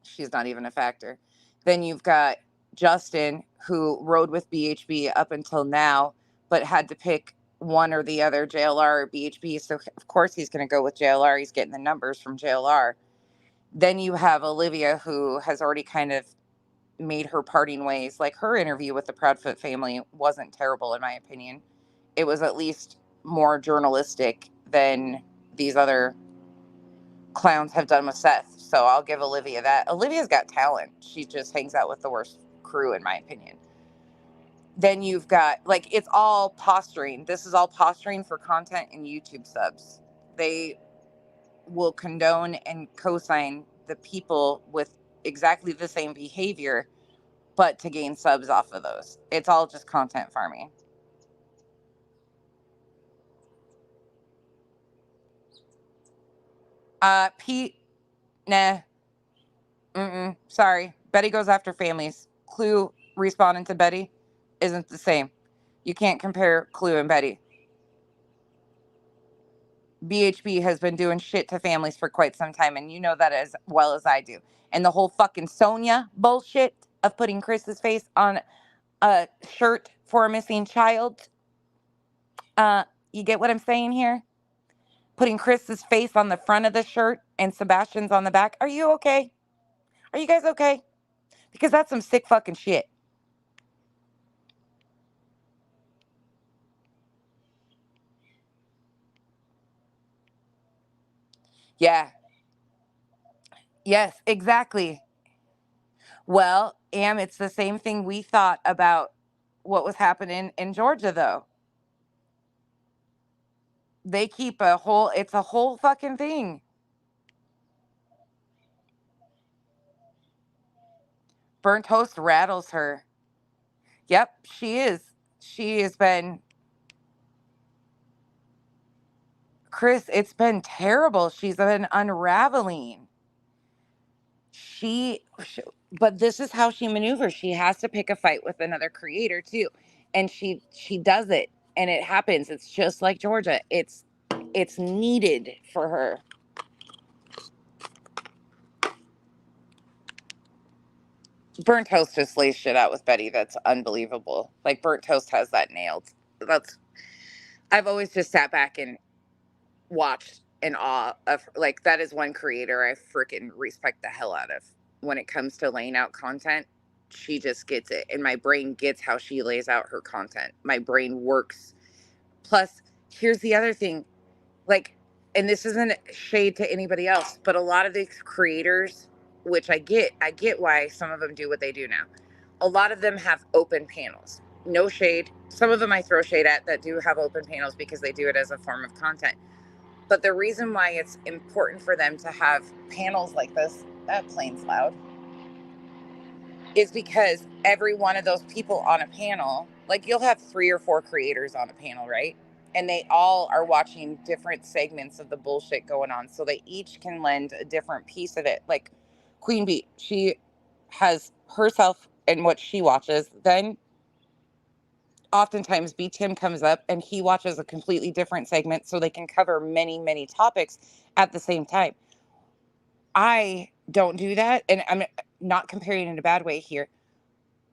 She's not even a factor. Then you've got Justin, who rode with BHB up until now, but had to pick one or the other, JLR or BHB. So, of course, he's going to go with JLR. He's getting the numbers from JLR. Then you have Olivia, who has already kind of made her parting ways. Like her interview with the Proudfoot family wasn't terrible, in my opinion. It was at least more journalistic than these other clowns have done with Seth. So I'll give Olivia that. Olivia's got talent. She just hangs out with the worst crew, in my opinion. Then you've got, like, it's all posturing. This is all posturing for content and YouTube subs. They will condone and co-sign the people with exactly the same behavior, but to gain subs off of those. It's all just content farming. Pete, nah. Sorry. Betty goes after families. Clue responding to Betty isn't the same. You can't compare Clue and Betty. BHB has been doing shit to families for quite some time, and you know that as well as I do. And the whole fucking Sonia bullshit of putting Chris's face on a shirt for a missing child. You get what I'm saying here? Putting Chris's face on the front of the shirt and Sebastian's on the back. Are you okay? Are you guys okay? Because that's some sick fucking shit. Yeah. Yes, exactly. Well, it's the same thing we thought about what was happening in Georgia, though. They keep it's a whole fucking thing. Burnt toast rattles her. Yep, she is. She has been, Chris, it's been terrible. She's been unraveling. But this is how she maneuvers. She has to pick a fight with another creator too. And she does it and it happens. It's just like Georgia. It's needed for her. Burnt Toast just lays shit out with Betty. That's unbelievable. Like Burnt Toast has that nailed. That's I've always just sat back and watched in awe of, like, that is one creator I freaking respect the hell out of. When it comes to laying out content, she just gets it. And my brain gets how she lays out her content. My brain works. Plus, here's the other thing. Like, and this isn't shade to anybody else, but a lot of these creators, which I get why some of them do what they do now. A lot of them have open panels. No shade. Some of them I throw shade at that do have open panels because they do it as a form of content. But the reason why it's important for them to have panels like this, that plane's loud, is because every one of those people on a panel, like you'll have 3 or 4 creators on a panel, right? And they all are watching different segments of the bullshit going on. So they each can lend a different piece of it. Like Queen Bee, she has herself and what she watches. Then oftentimes B Tim comes up and he watches a completely different segment so they can cover many, many topics at the same time. I don't do that. And I'm not comparing in a bad way here,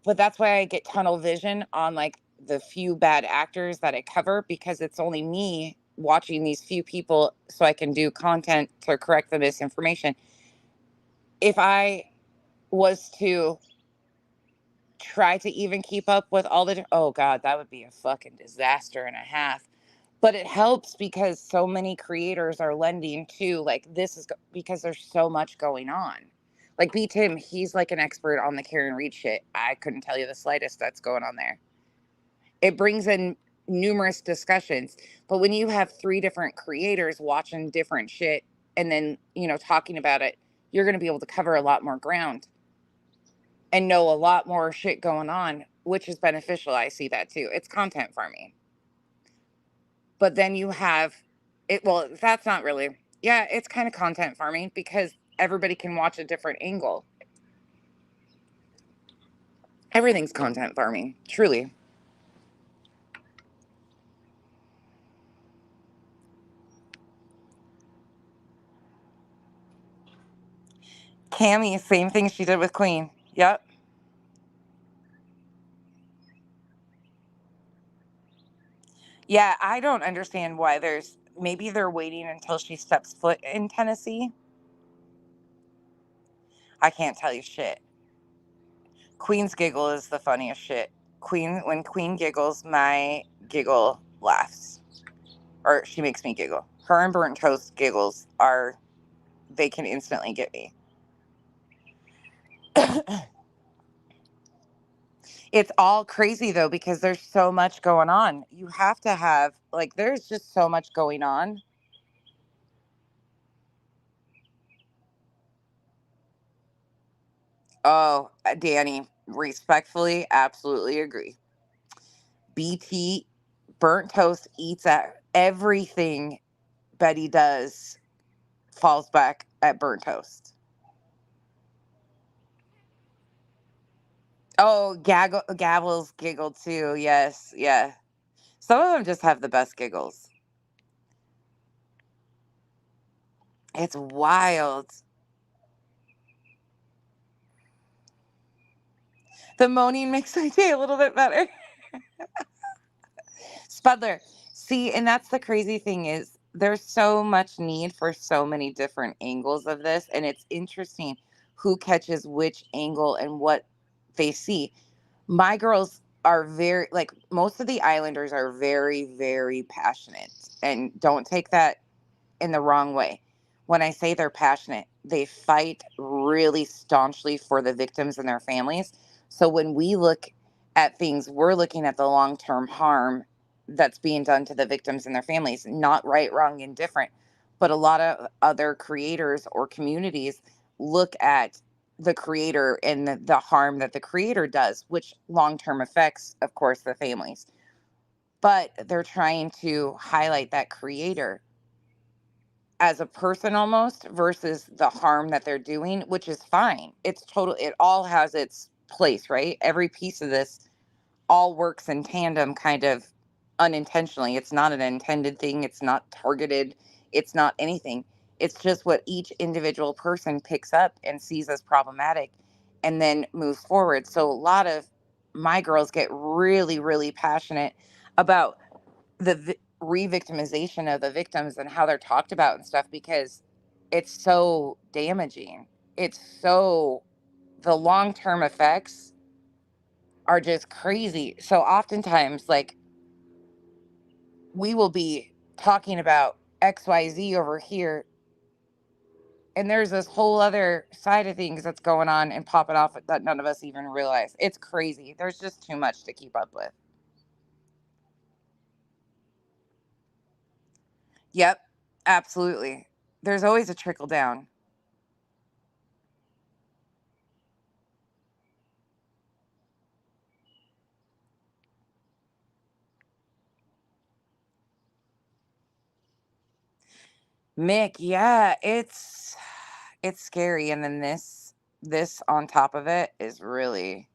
but that's why I get tunnel vision on like the few bad actors that I cover, because it's only me watching these few people so I can do content to correct the misinformation. If I was to try to even keep up with all the, oh God, that would be a fucking disaster and a half. But it helps because so many creators are lending to like this is because there's so much going on. Like B Tim, he's like an expert on the Karen Reed shit. I couldn't tell you the slightest that's going on there. It brings in numerous discussions. But when you have 3 different creators watching different shit and then, talking about it, you're going to be able to cover a lot more ground and know a lot more shit going on, which is beneficial. I see that too. It's content farming. But then you have it. Well, that's not really, yeah, it's kind of content farming because everybody can watch a different angle. Everything's content farming, truly. Cammy, same thing she did with Queen. Yep. Yeah, I don't understand why maybe they're waiting until she steps foot in Tennessee. I can't tell you shit. Queen's giggle is the funniest shit. When Queen giggles, my giggle laughs. Or she makes me giggle. Her and Burnt Toast giggles they can instantly get me. It's all crazy though because there's so much going on. You have to have like there's just so much going on. Oh, Danny, respectfully, absolutely agree. BT Burnt Toast eats at everything Betty does falls back at Burnt Toast. Oh, Gavels giggle too. Yes, yeah. Some of them just have the best giggles. It's wild. The moaning makes my day a little bit better. Spudler. See, and that's the crazy thing is there's so much need for so many different angles of this, and it's interesting who catches which angle and what they see. My girls are very like most of the Islanders are very, very passionate, and don't take that in the wrong way. When I say they're passionate, they fight really staunchly for the victims and their families. So when we look at things, we're looking at the long term harm that's being done to the victims and their families, not right, wrong, indifferent. But a lot of other creators or communities look at the creator and the harm that the creator does, which long term affects, of course, the families. But they're trying to highlight that creator as a person almost versus the harm that they're doing, which is fine. It's total, it all has its place, right? Every piece of this all works in tandem kind of unintentionally. It's not an intended thing, it's not targeted, it's not anything. It's just what each individual person picks up and sees as problematic and then moves forward. So a lot of my girls get really, really passionate about the re-victimization of the victims and how they're talked about and stuff because it's so damaging. It's so the long-term effects are just crazy. So oftentimes like we will be talking about XYZ over here And there's this whole other side of things that's going on and popping off that none of us even realize. It's crazy. There's just too much to keep up with. Yep, absolutely. There's always a trickle down. Mick, yeah, it's scary, and then this on top of it is really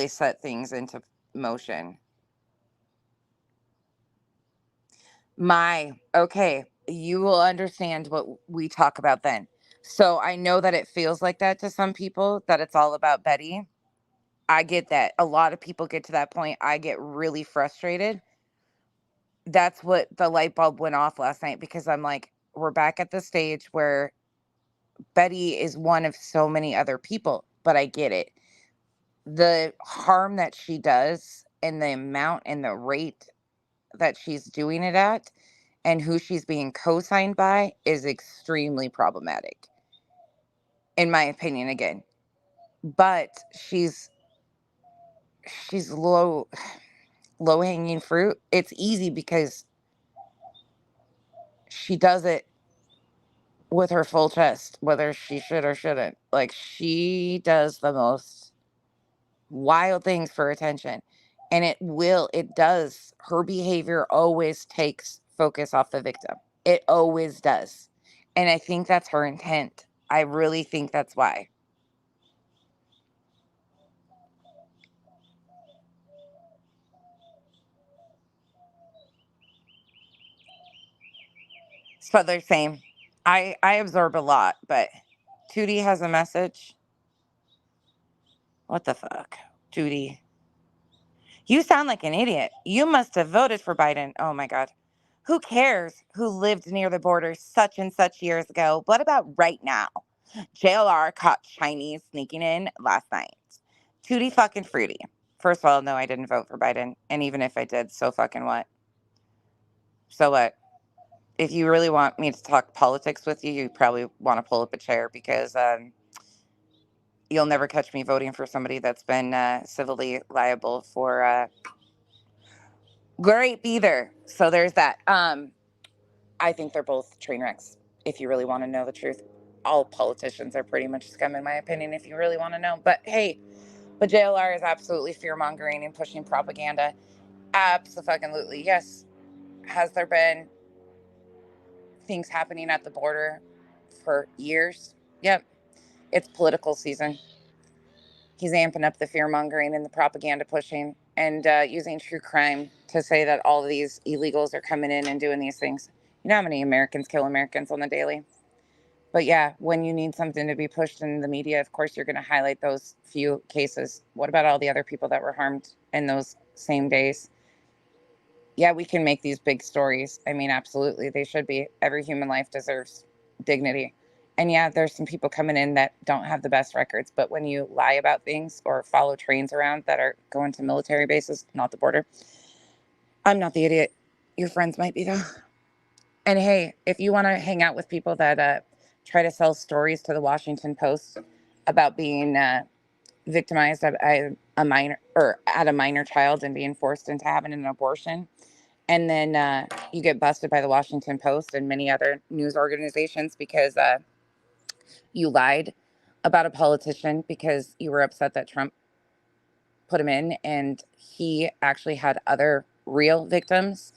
set things into motion. My okay, you will understand what we talk about then. So I know that it feels like that to some people, that it's all about Betty. I get that. A lot of people get to that point. I get really frustrated. That's what the light bulb went off last night, because I'm like, we're back at the stage where Betty is one of so many other people, but I get it. The harm that she does and the amount and the rate that she's doing it at and who she's being co-signed by is extremely problematic, in my opinion, again. But she's low hanging fruit. It's easy because she does it with her full chest, whether she should or shouldn't. Like, she does the most wild things for attention. And it does. Her behavior always takes focus off the victim. It always does. And I think that's her intent. I really think that's why. So they're same. I absorb a lot, but Tootie has a message. What the fuck? Tootie. You sound like an idiot. You must have voted for Biden. Oh my God. Who cares who lived near the border such and such years ago? What about right now? JLR caught Chinese sneaking in last night. Tutti fucking fruity. First of all, no, I didn't vote for Biden. And even if I did, so fucking what? So what? If you really want me to talk politics with you, you probably want to pull up a chair, because you'll never catch me voting for somebody that's been civilly liable for grape either. So there's that. I think they're both train wrecks, if you really want to know the truth. All politicians are pretty much scum, in my opinion, if you really want to know. But hey, but JLR is absolutely fear mongering and pushing propaganda. Absolutely. Yes. Has there been things happening at the border for years? Yep. It's political season. He's amping up the fear mongering and the propaganda pushing, and using true crime to say that all of these illegals are coming in and doing these things. You know how many Americans kill Americans on the daily? But yeah, when you need something to be pushed in the media, of course, you're going to highlight those few cases. What about all the other people that were harmed in those same days? Yeah, we can make these big stories. I mean, absolutely, they should be. Every human life deserves dignity. And yeah, there's some people coming in that don't have the best records. But when you lie about things or follow trains around that are going to military bases, not the border, I'm not the idiot. Your friends might be, though. And hey, if you want to hang out with people that try to sell stories to the Washington Post about being victimized at a minor, or at a minor child, and being forced into having an abortion, and then you get busted by the Washington Post and many other news organizations because you lied about a politician because you were upset that Trump put him in, and he actually had other real victims,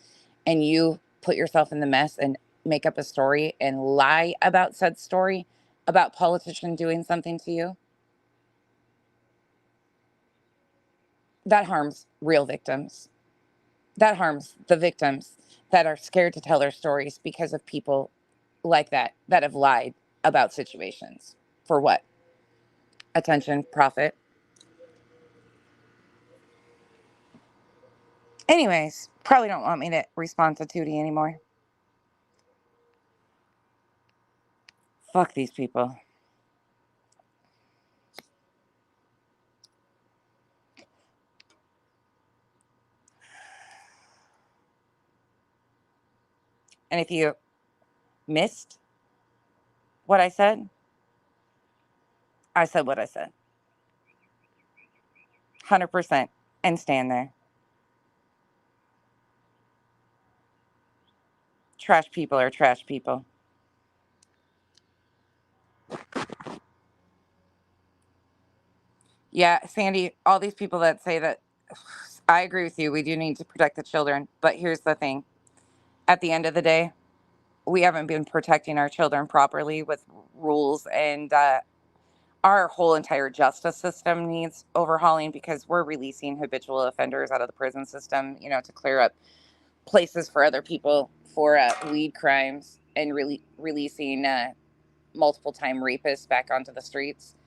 and you put yourself in the mess and make up a story and lie about said story about politician doing something to you. That harms real victims. That harms the victims that are scared to tell their stories because of people like that have lied about situations. For what? Attention, profit. Anyways, probably don't want me to respond to Tootie anymore. Fuck these people. And if you missed what I said? I said what I said. 100%. And stand there. Trash people are trash people. Yeah, Sandy, all these people that say that, I agree with you. We do need to protect the children. But here's the thing. At the end of the day, we haven't been protecting our children properly with rules, and our whole entire justice system needs overhauling because we're releasing habitual offenders out of the prison system, to clear up places for other people for weed crimes, and releasing multiple time rapists back onto the streets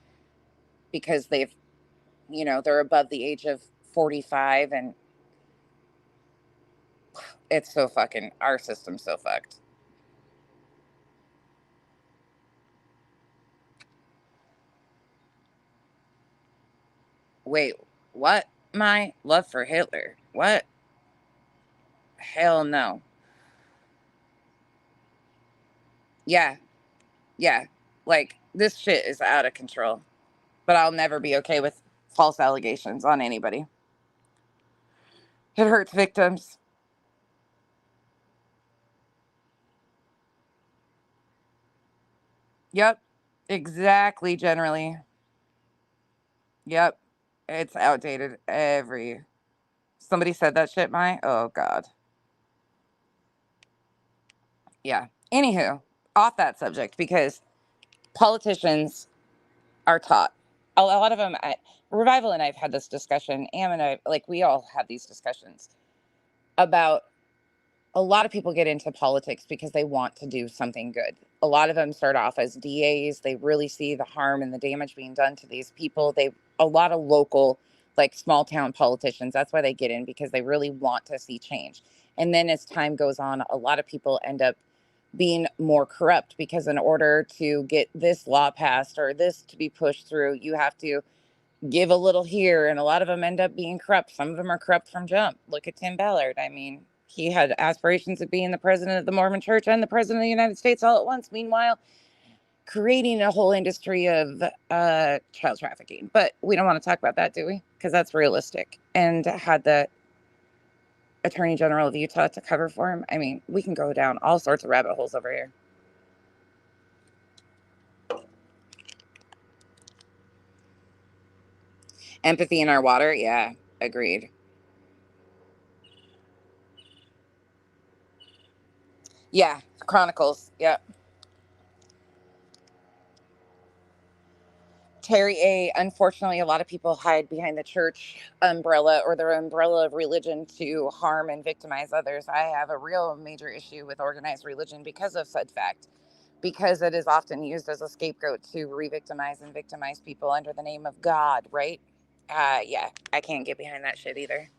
because they're above the age of 45, and it's so fucking, our system's so fucked. Wait, what? My love for Hitler? What? Hell no. Yeah, yeah. Like, this shit is out of control. But I'll never be okay with false allegations on anybody. It hurts victims. Yep. Exactly, generally. Yep. It's outdated. Somebody said that shit, oh God. Yeah. Anywho, off that subject, because politicians are taught. A lot of them, Revival and I've had this discussion, Am and I, like, we all have these discussions about, a lot of people get into politics because they want to do something good. A lot of them start off as DAs. They really see the harm and the damage being done to these people. A lot of local, like, small town politicians, that's why they get in, because they really want to see change. And then as time goes on, a lot of people end up being more corrupt, because in order to get this law passed or this to be pushed through, you have to give a little here, and a lot of them end up being corrupt. Some of them are corrupt from jump. Look at Tim Ballard. I mean, he had aspirations of being the president of the Mormon Church and the president of the United States all at once. Meanwhile, creating a whole industry of child trafficking. But we don't want to talk about that, do we? Because that's realistic. And had the Attorney General of Utah to cover for him. I mean, we can go down all sorts of rabbit holes over here. Empathy in our water? Yeah, agreed. Yeah, Chronicles. Yep. Terry A. Unfortunately, a lot of people hide behind the church umbrella or their umbrella of religion to harm and victimize others. I have a real major issue with organized religion because of such fact, because it is often used as a scapegoat to re-victimize and victimize people under the name of God, right? Yeah, I can't get behind that shit either.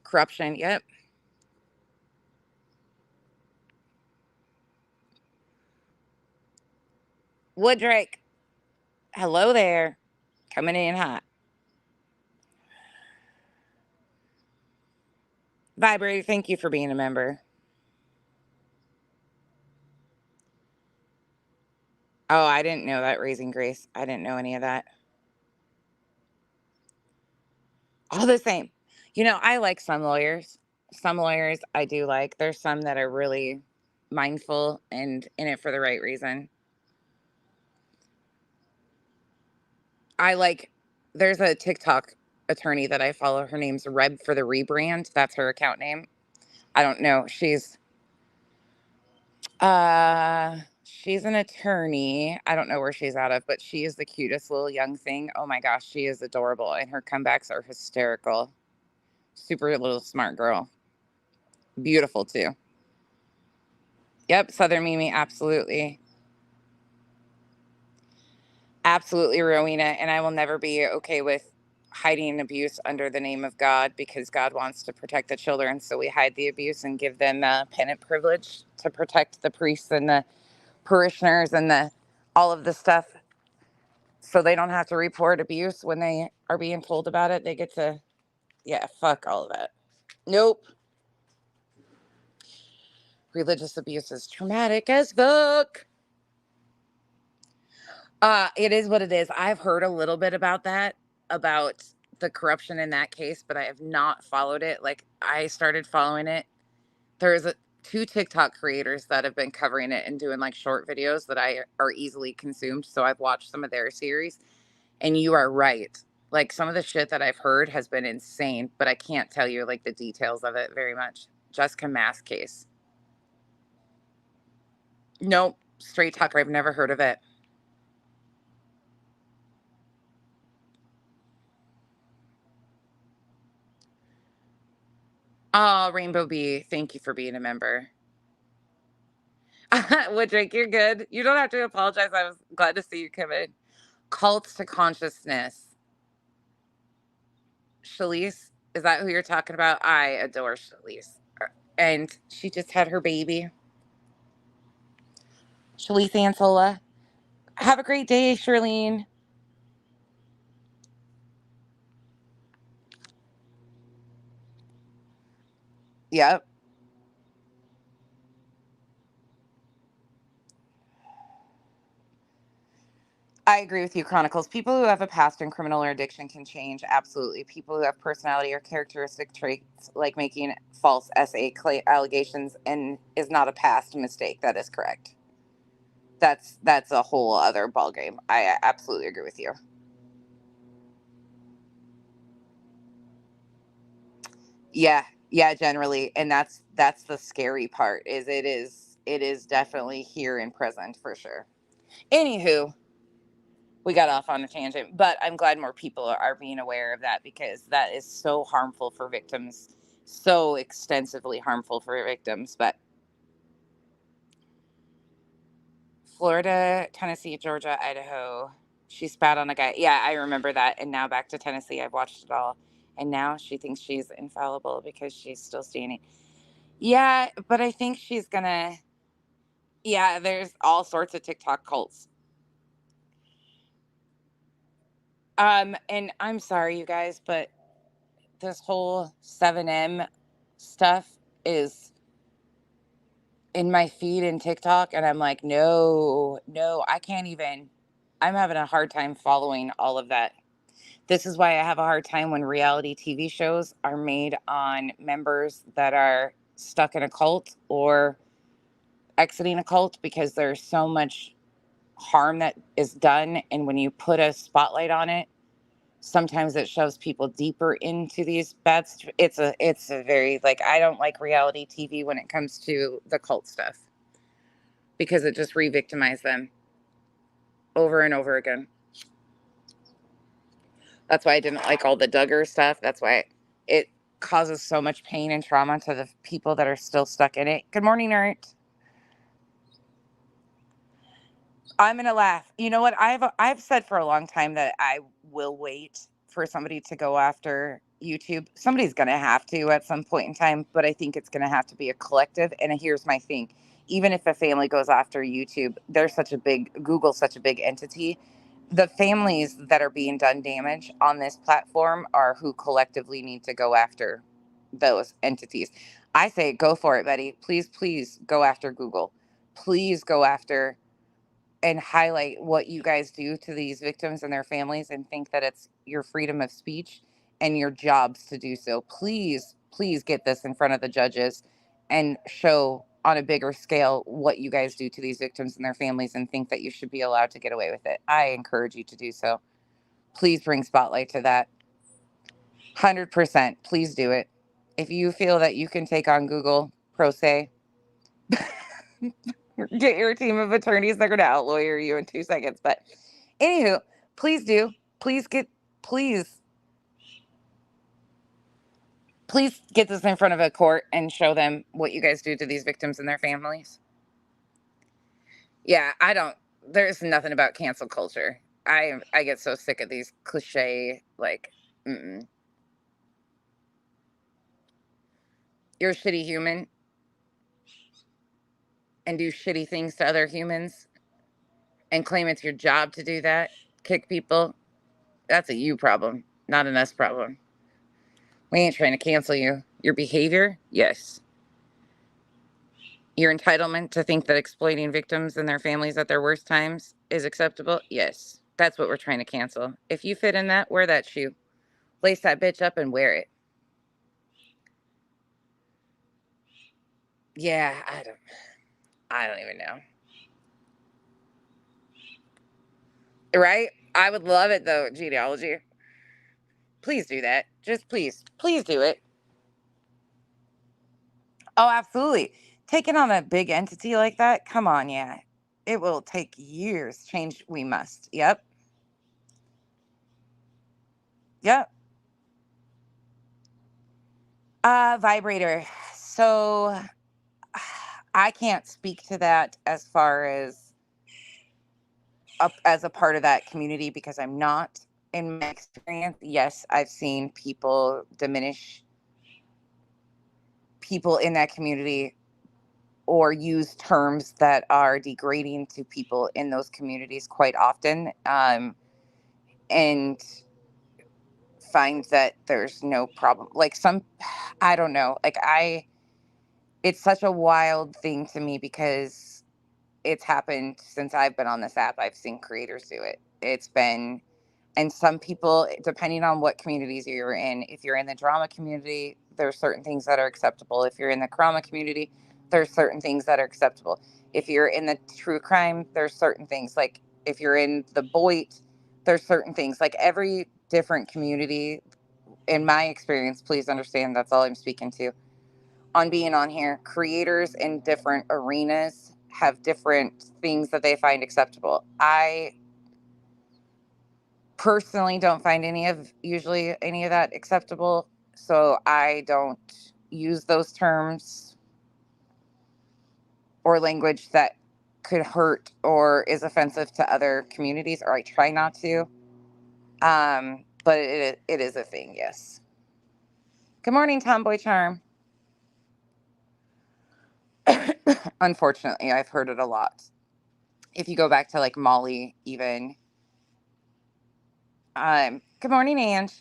Corruption, yep. Wooddrake, hello there. Coming in hot. Vibrator, thank you for being a member. Oh, I didn't know that, Raising Grace. I didn't know any of that. All the same. I like some lawyers. Some lawyers I do like. There's some that are really mindful and in it for the right reason. There's a TikTok attorney that I follow. Her name's Reb for the Rebrand. That's her account name. I don't know. She's an attorney. I don't know where she's out of, but she is the cutest little young thing. Oh my gosh, she is adorable, and her comebacks are hysterical. Super little smart girl. Beautiful too. Yep, Southern Mimi, absolutely. Absolutely, Rowena. And I will never be okay with hiding abuse under the name of God, because God wants to protect the children. So we hide the abuse and give them penitent privilege to protect the priests and the parishioners and all of the stuff, so they don't have to report abuse when they are being told about it. They get to, yeah, fuck all of that. Nope. Religious abuse is traumatic as fuck. It is what it is. I've heard a little bit about that, about the corruption in that case, but I have not followed it. Like, I started following it. There's two TikTok creators that have been covering it and doing like short videos that I are easily consumed. So I've watched some of their series, and you are right. Like, some of the shit that I've heard has been insane, but I can't tell you like the details of it very much. Jessica Mass case. Nope. Straight talker. I've never heard of it. Oh, Rainbow Bee, thank you for being a member. Woodrick, you're good. You don't have to apologize. I was glad to see you come in. Cults to consciousness. Shalise, is that who you're talking about? I adore Shalise. And she just had her baby. Shalise Ansola. Have a great day, Charlene. Yep. I agree with you, Chronicles. People who have a past in criminal or addiction can change. Absolutely. People who have personality or characteristic traits like making false allegations and is not a past mistake. That is correct. That's a whole other ballgame. I absolutely agree with you. Yeah, yeah, generally, and that's the scary part. It is definitely here and present for sure. Anywho, we got off on a tangent, but I'm glad more people are being aware of that because that is so harmful for victims, so extensively harmful for victims. But Florida, Tennessee, Georgia, Idaho. She spat on a guy. Yeah, I remember that. And now back to Tennessee. I've watched it all. And now she thinks she's infallible because she's still standing. Yeah, but I think she's gonna. Yeah, there's all sorts of TikTok cults. And I'm sorry, you guys, but this whole 7M stuff is in my feed in TikTok, and I'm like, no, no, I can't even. I'm having a hard time following all of that. This is why I have a hard time when reality TV shows are made on members that are stuck in a cult or exiting a cult because there's so much harm that is done. And when you put a spotlight on it, sometimes it shows people deeper into these it's a very, like, I don't like reality TV when it comes to the cult stuff because it just re-victimizes them over and over again. That's why I didn't like all the Duggar stuff. That's why it causes so much pain and trauma to the people that are still stuck in it. Good morning, Art. I'm gonna laugh. You know what? I've said for a long time that I will wait for somebody to go after YouTube. Somebody's gonna have to at some point in time, but I think it's gonna have to be a collective. And here's my thing: even if a family goes after YouTube, Google's such a big entity. The families that are being done damage on this platform are who collectively need to go after those entities. I say go for it, Betty. Please, please go after Google. Please go after and highlight what you guys do to these victims and their families and think that it's your freedom of speech and your jobs to do so. Please, please get this in front of the judges and show on a bigger scale what you guys do to these victims and their families and think that you should be allowed to get away with it. I encourage you to do so. Please bring spotlight to that. 100%. Please do it. If you feel that you can take on Google pro se, get your team of attorneys. They're going to outlawyer you in 2 seconds. But anywho, please do. Please get, please, please get this in front of a court and show them what you guys do to these victims and their families. Yeah, there's nothing about cancel culture. I get so sick of these cliche, like, mm-mm. You're a shitty human and do shitty things to other humans and claim it's your job to do that, kick people. That's a you problem, not an us problem. We ain't trying to cancel you. Your behavior, yes. Your entitlement to think that exploiting victims and their families at their worst times is acceptable? Yes. That's what we're trying to cancel. If you fit in that, wear that shoe. Lace that bitch up and wear it. Yeah, I don't even know. Right? I would love it though, genealogy. Please do that. Just please do it. Oh, absolutely. Taking on a big entity like that, come on, yeah. It will take years. Change we must. Yep. Yep. Vibrator. So I can't speak to that as far as up as a part of that community because I'm not. In my experience, yes, I've seen people diminish people in that community or use terms that are degrading to people in those communities quite often. And find that there's no problem. Like some, I don't know. It's such a wild thing to me because it's happened since I've been on this app. I've seen creators do it. It's been, and some people, depending on what communities you're in, if you're in the drama community, there's certain things that are acceptable. If you're in the trauma community, there's certain things that are acceptable. If you're in the true crime, there's certain things. Like if you're in the Boit, there's certain things. Like every different community, in my experience, please understand that's all I'm speaking to on being on here. Creators in different arenas have different things that they find acceptable. I personally don't find usually any of that acceptable, so I don't use those terms or language that could hurt or is offensive to other communities, or I try not to. But it is a thing, yes. Good morning, Tomboy Charm. Unfortunately, I've heard it a lot. If you go back to like Molly, even. Good morning, Ange.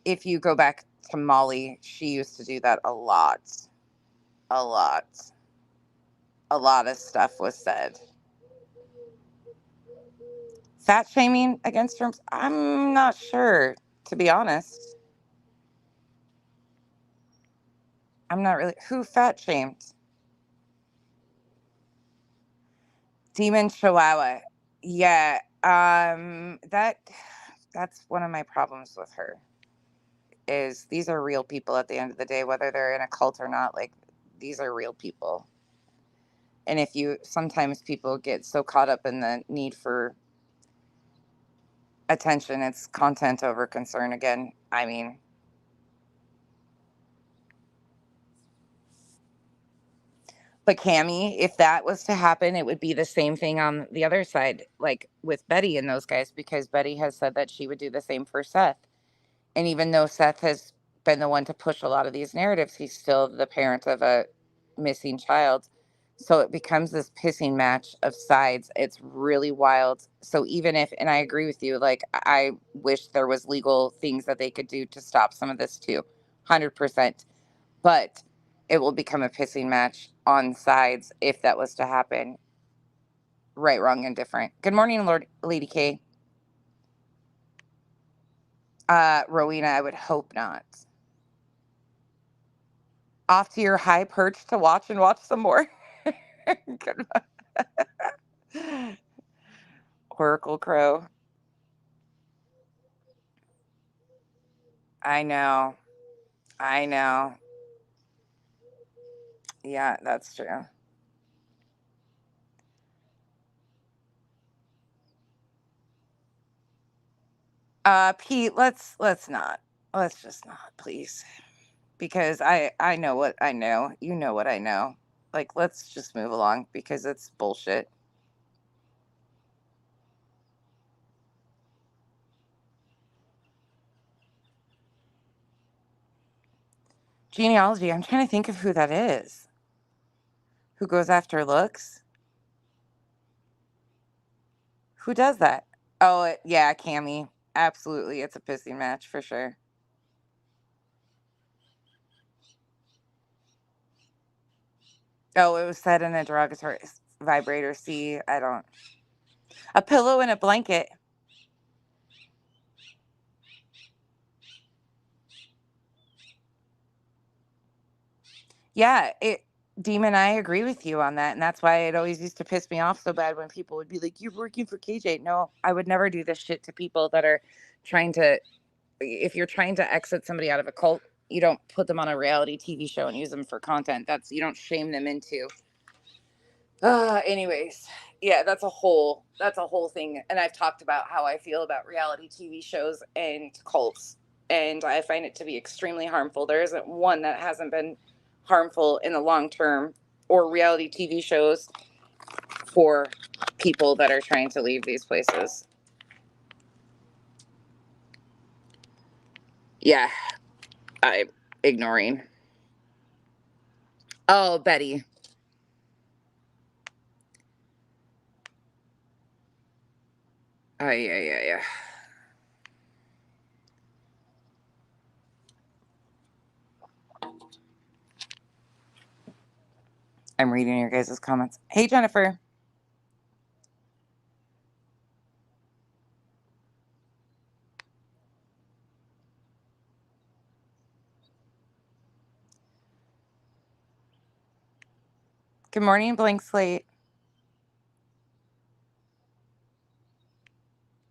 If you go back to Molly, she used to do that a lot. A lot. A lot of stuff was said. Fat shaming against terms? I'm not sure, to be honest. I'm not really. Who fat shamed? Demon Chihuahua. Yeah. That's one of my problems with her. Is these are real people at the end of the day, whether they're in a cult or not. Like these are real people. And if you sometimes people get so caught up in the need for attention, it's content over concern again. I mean, but Cammy, if that was to happen, it would be the same thing on the other side, like with Betty and those guys, because Betty has said that she would do the same for Seth. And even though Seth has been the one to push a lot of these narratives, he's still the parent of a missing child. So it becomes this pissing match of sides. It's really wild. So even if, and I agree with you, like I wish there was legal things that they could do to stop some of this too, 100%. But it will become a pissing match on sides if that was to happen. Right, wrong, and different. Good morning, Lord Lady K. Rowena, I would hope not. Off to your high perch to watch and watch some more. Good Oracle Crow. I know. I know. Yeah, that's true. Pete, let's not. Let's just not, please. Because I know what I know. You know what I know. Like, let's just move along because it's bullshit. Genealogy, I'm trying to think of who that is. Who goes after looks? Who does that? Oh, yeah, Cammy. Absolutely. It's a pissing match for sure. Oh, it was said in a derogatory vibrator. See, I don't. A pillow and a blanket. Yeah, Demon, I agree with you on that, and that's why it always used to piss me off so bad when people would be like, "You're working for KJ." No, I would never do this shit to people that are trying to. If you're trying to exit somebody out of a cult, you don't put them on a reality TV show and use them for content. You don't shame them into. Anyways, yeah, that's a whole thing, and I've talked about how I feel about reality TV shows and cults, and I find it to be extremely harmful. There isn't one that hasn't been harmful in the long term, or reality TV shows for people that are trying to leave these places. Yeah, I'm ignoring. Oh, Betty. Oh, yeah, yeah, yeah. I'm reading your guys' comments. Hey, Jennifer. Good morning, Blank Slate.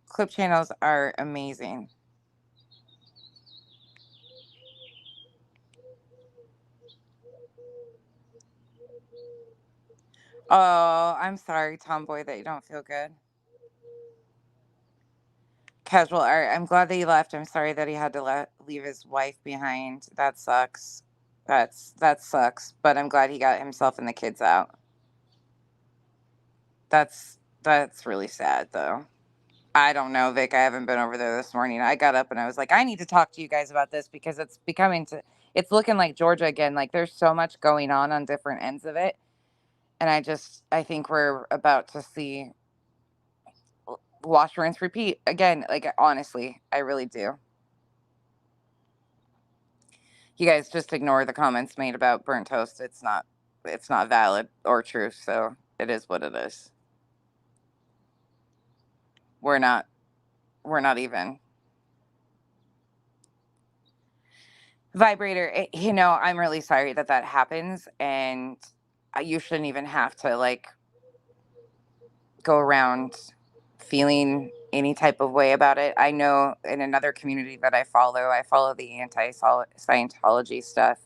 Clip channels are amazing. Oh, I'm sorry, Tomboy, that you don't feel good. Casual art. I'm glad that he left. I'm sorry that he had to leave his wife behind. That sucks. That sucks. But I'm glad he got himself and the kids out. That's really sad, though. I don't know, Vic. I haven't been over there this morning. I got up and I was like, I need to talk to you guys about this because it's looking like Georgia again. Like there's so much going on different ends of it, and I think we're about to see wash, rinse, repeat again. Like honestly, I really do. You guys just ignore the comments made about burnt toast. It's not valid or true. So it is what it is. We're not we're not even vibrator. I'm really sorry that that happens, and you shouldn't even have to like go around feeling any type of way about it. I know in another community that I follow the anti Scientology stuff.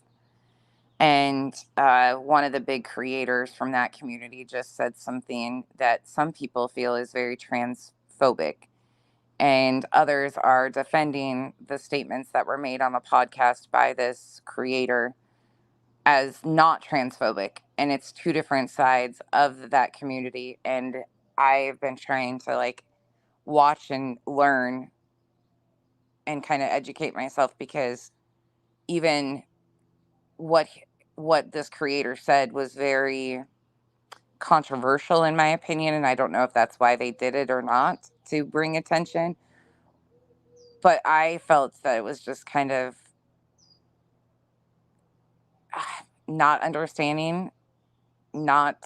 And one of the big creators from that community just said something that some people feel is very transphobic. And others are defending the statements that were made on the podcast by this creator as not transphobic. And it's two different sides of that community. And I've been trying to like watch and learn and kind of educate myself because even what what this creator said was very controversial in my opinion, and I don't know if that's why they did it or not to bring attention, but I felt that it was just kind of not understanding, not,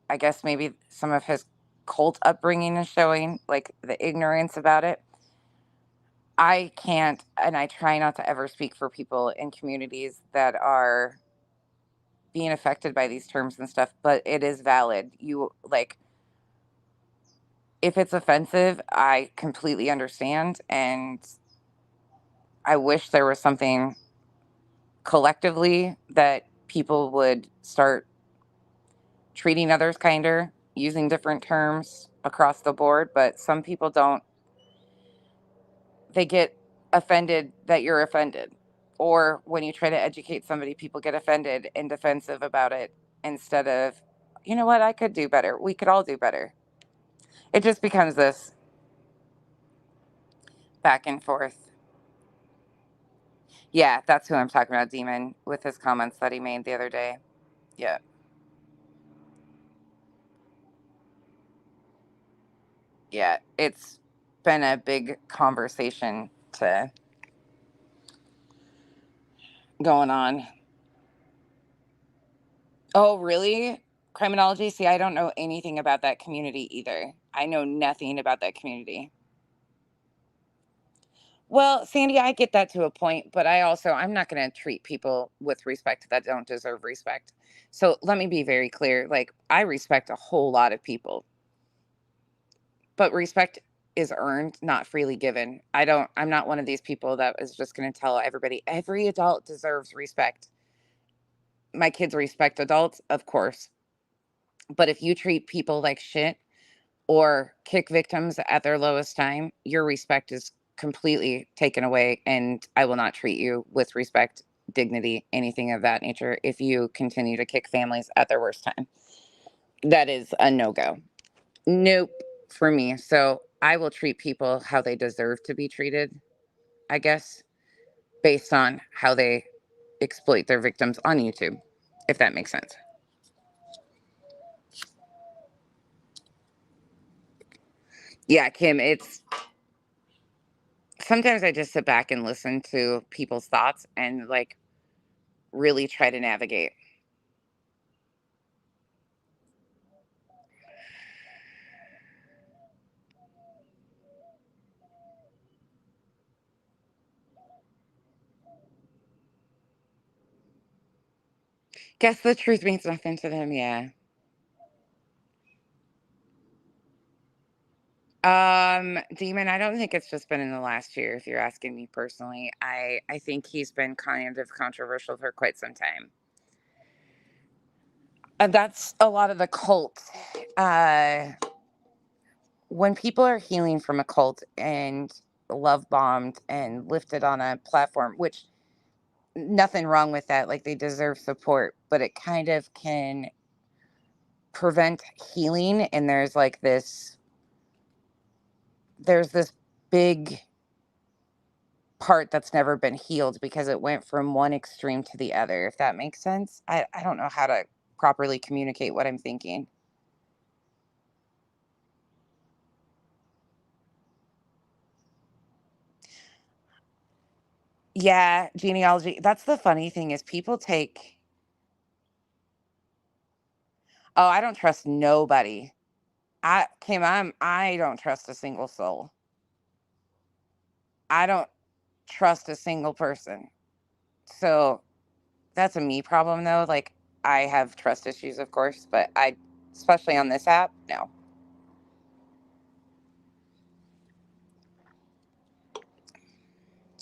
I guess maybe some of his cult upbringing is showing, like the ignorance about it. I can't, and I try not to ever speak for people in communities that are being affected by these terms and stuff, but it is valid. You like, if it's offensive, I completely understand. And I wish there was something collectively that people would start treating others kinder, using different terms across the board. But some people don't, they get offended that you're offended. Or when you try to educate somebody, people get offended and defensive about it instead of, you know what, I could do better. We could all do better. It just becomes this back and forth. Yeah, that's who I'm talking about, Demon, with his comments that he made the other day. Yeah. Yeah. It's been a big conversation to going on. Oh, really? Criminology? See, I don't know anything about that community either. I know nothing about that community. Well, Sandy, I get that to a point, but I'm not going to treat people with respect that don't deserve respect. So let me be very clear. Like, I respect a whole lot of people, but respect is earned, not freely given. I'm not one of these people that is just going to tell everybody every adult deserves respect. My kids respect adults, of course. But if you treat people like shit or kick victims at their lowest time, your respect is completely taken away. And I will not treat you with respect, dignity, anything of that nature if you continue to kick families at their worst time. That is a no go. Nope for me. So I will treat people how they deserve to be treated, I guess, based on how they exploit their victims on YouTube, if that makes sense. Yeah, Kim, it's sometimes I just sit back and listen to people's thoughts and like really try to navigate. Guess the truth means nothing to them, yeah. Demon, I don't think it's just been in the last year, if you're asking me personally. I think he's been kind of controversial for quite some time. That's a lot of the cult. Uh, when people are healing from a cult and love bombed and lifted on a platform, which nothing wrong with that, like they deserve support, but it kind of can prevent healing. And there's this big part that's never been healed because it went from one extreme to the other, if that makes sense. I don't know how to properly communicate what I'm thinking. Yeah, genealogy. That's the funny thing is people take, oh, I don't trust nobody. I don't trust a single soul. I don't trust a single person. So that's a me problem though. Like I have trust issues, of course, but especially on this app, no.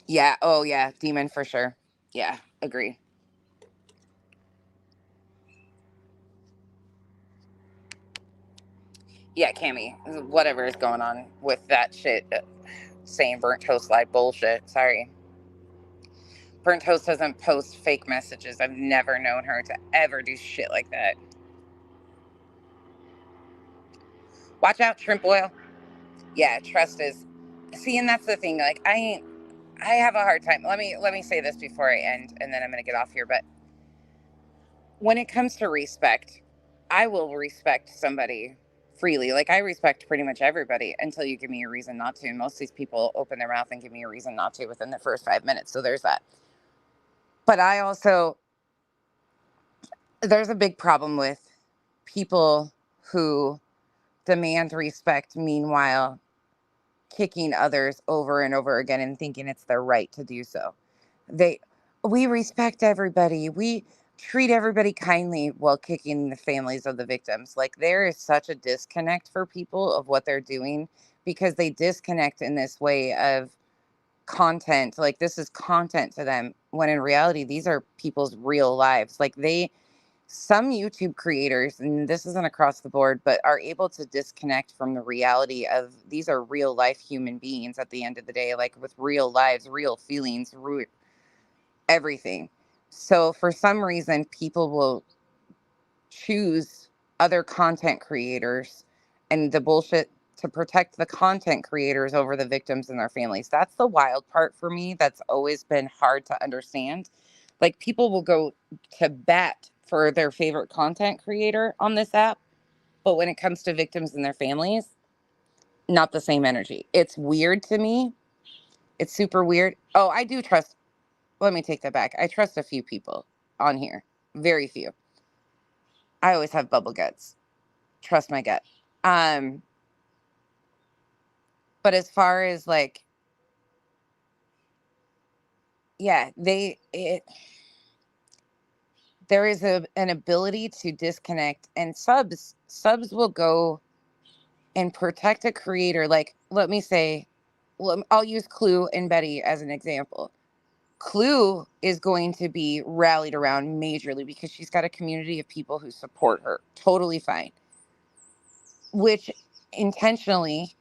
Yeah. Oh yeah. Demon for sure. Yeah. Agree. Yeah, Cammy, whatever is going on with that shit, saying burnt toast like bullshit. Sorry. Burnt toast doesn't post fake messages. I've never known her to ever do shit like that. Watch out, shrimp oil. Yeah, trust is. See, and that's the thing. Like, I have a hard time. Let me say this before I end, and then I'm gonna get off here. But when it comes to respect, I will respect somebody freely. Like I respect pretty much everybody until you give me a reason not to. And most of these people open their mouth and give me a reason not to within the first 5 minutes. So there's that. But there's a big problem with people who demand respect, meanwhile, kicking others over and over again and thinking it's their right to do so. They, we respect everybody. We treat everybody kindly while kicking the families of the victims. Like there is such a disconnect for people of what they're doing because they disconnect in this way of content. Like this is content to them when in reality these are people's real lives. Like some YouTube creators, and this isn't across the board, but are able to disconnect from the reality of these are real life human beings at the end of the day, like with real lives, real feelings, everything. So for some reason, people will choose other content creators and the bullshit to protect the content creators over the victims and their families. That's the wild part for me. That's always been hard to understand. Like people will go to bat for their favorite content creator on this app, but when it comes to victims and their families, not the same energy. It's weird to me. It's super weird. Oh, I do trust, let me take that back. I trust a few people on here, very few. I always have bubble guts. Trust my gut. Um, but as far as like, yeah, there is an ability to disconnect, and subs will go and protect a creator. Like, let me say, I'll use Clue and Betty as an example. Clue is going to be rallied around majorly because she's got a community of people who support her. Totally fine. Which intentionally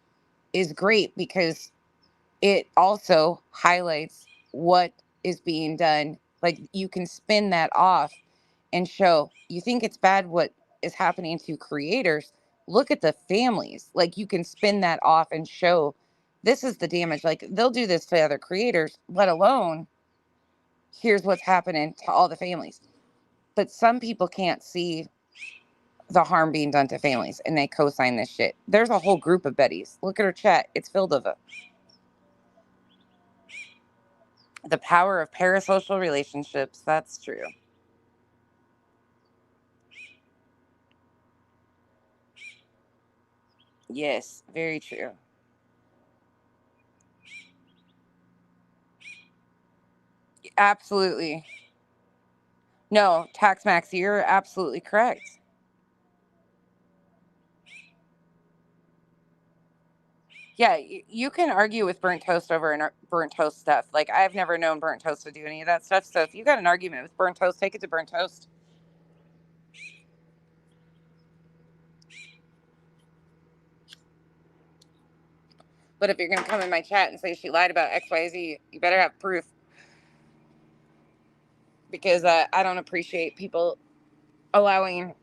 is great because it also highlights what is being done. Like, you can spin that off and show, you think it's bad what is happening to creators, look at the families. Like, you can spin that off and show this is the damage. Like, they'll do this to other creators, let alone here's what's happening to all the families. But some people can't see the harm being done to families, and they co-sign this shit. There's a whole group of Bettys. Look at her chat. It's filled of it. The power of parasocial relationships. That's true. Yes, very true. Absolutely. No, Tax Max, you're absolutely correct. Yeah, you can argue with burnt toast over burnt toast stuff. Like, I've never known burnt toast to do any of that stuff. So if you got an argument with burnt toast, take it to burnt toast. But if you're going to come in my chat and say she lied about XYZ, you better have proof. Because I don't appreciate people allowing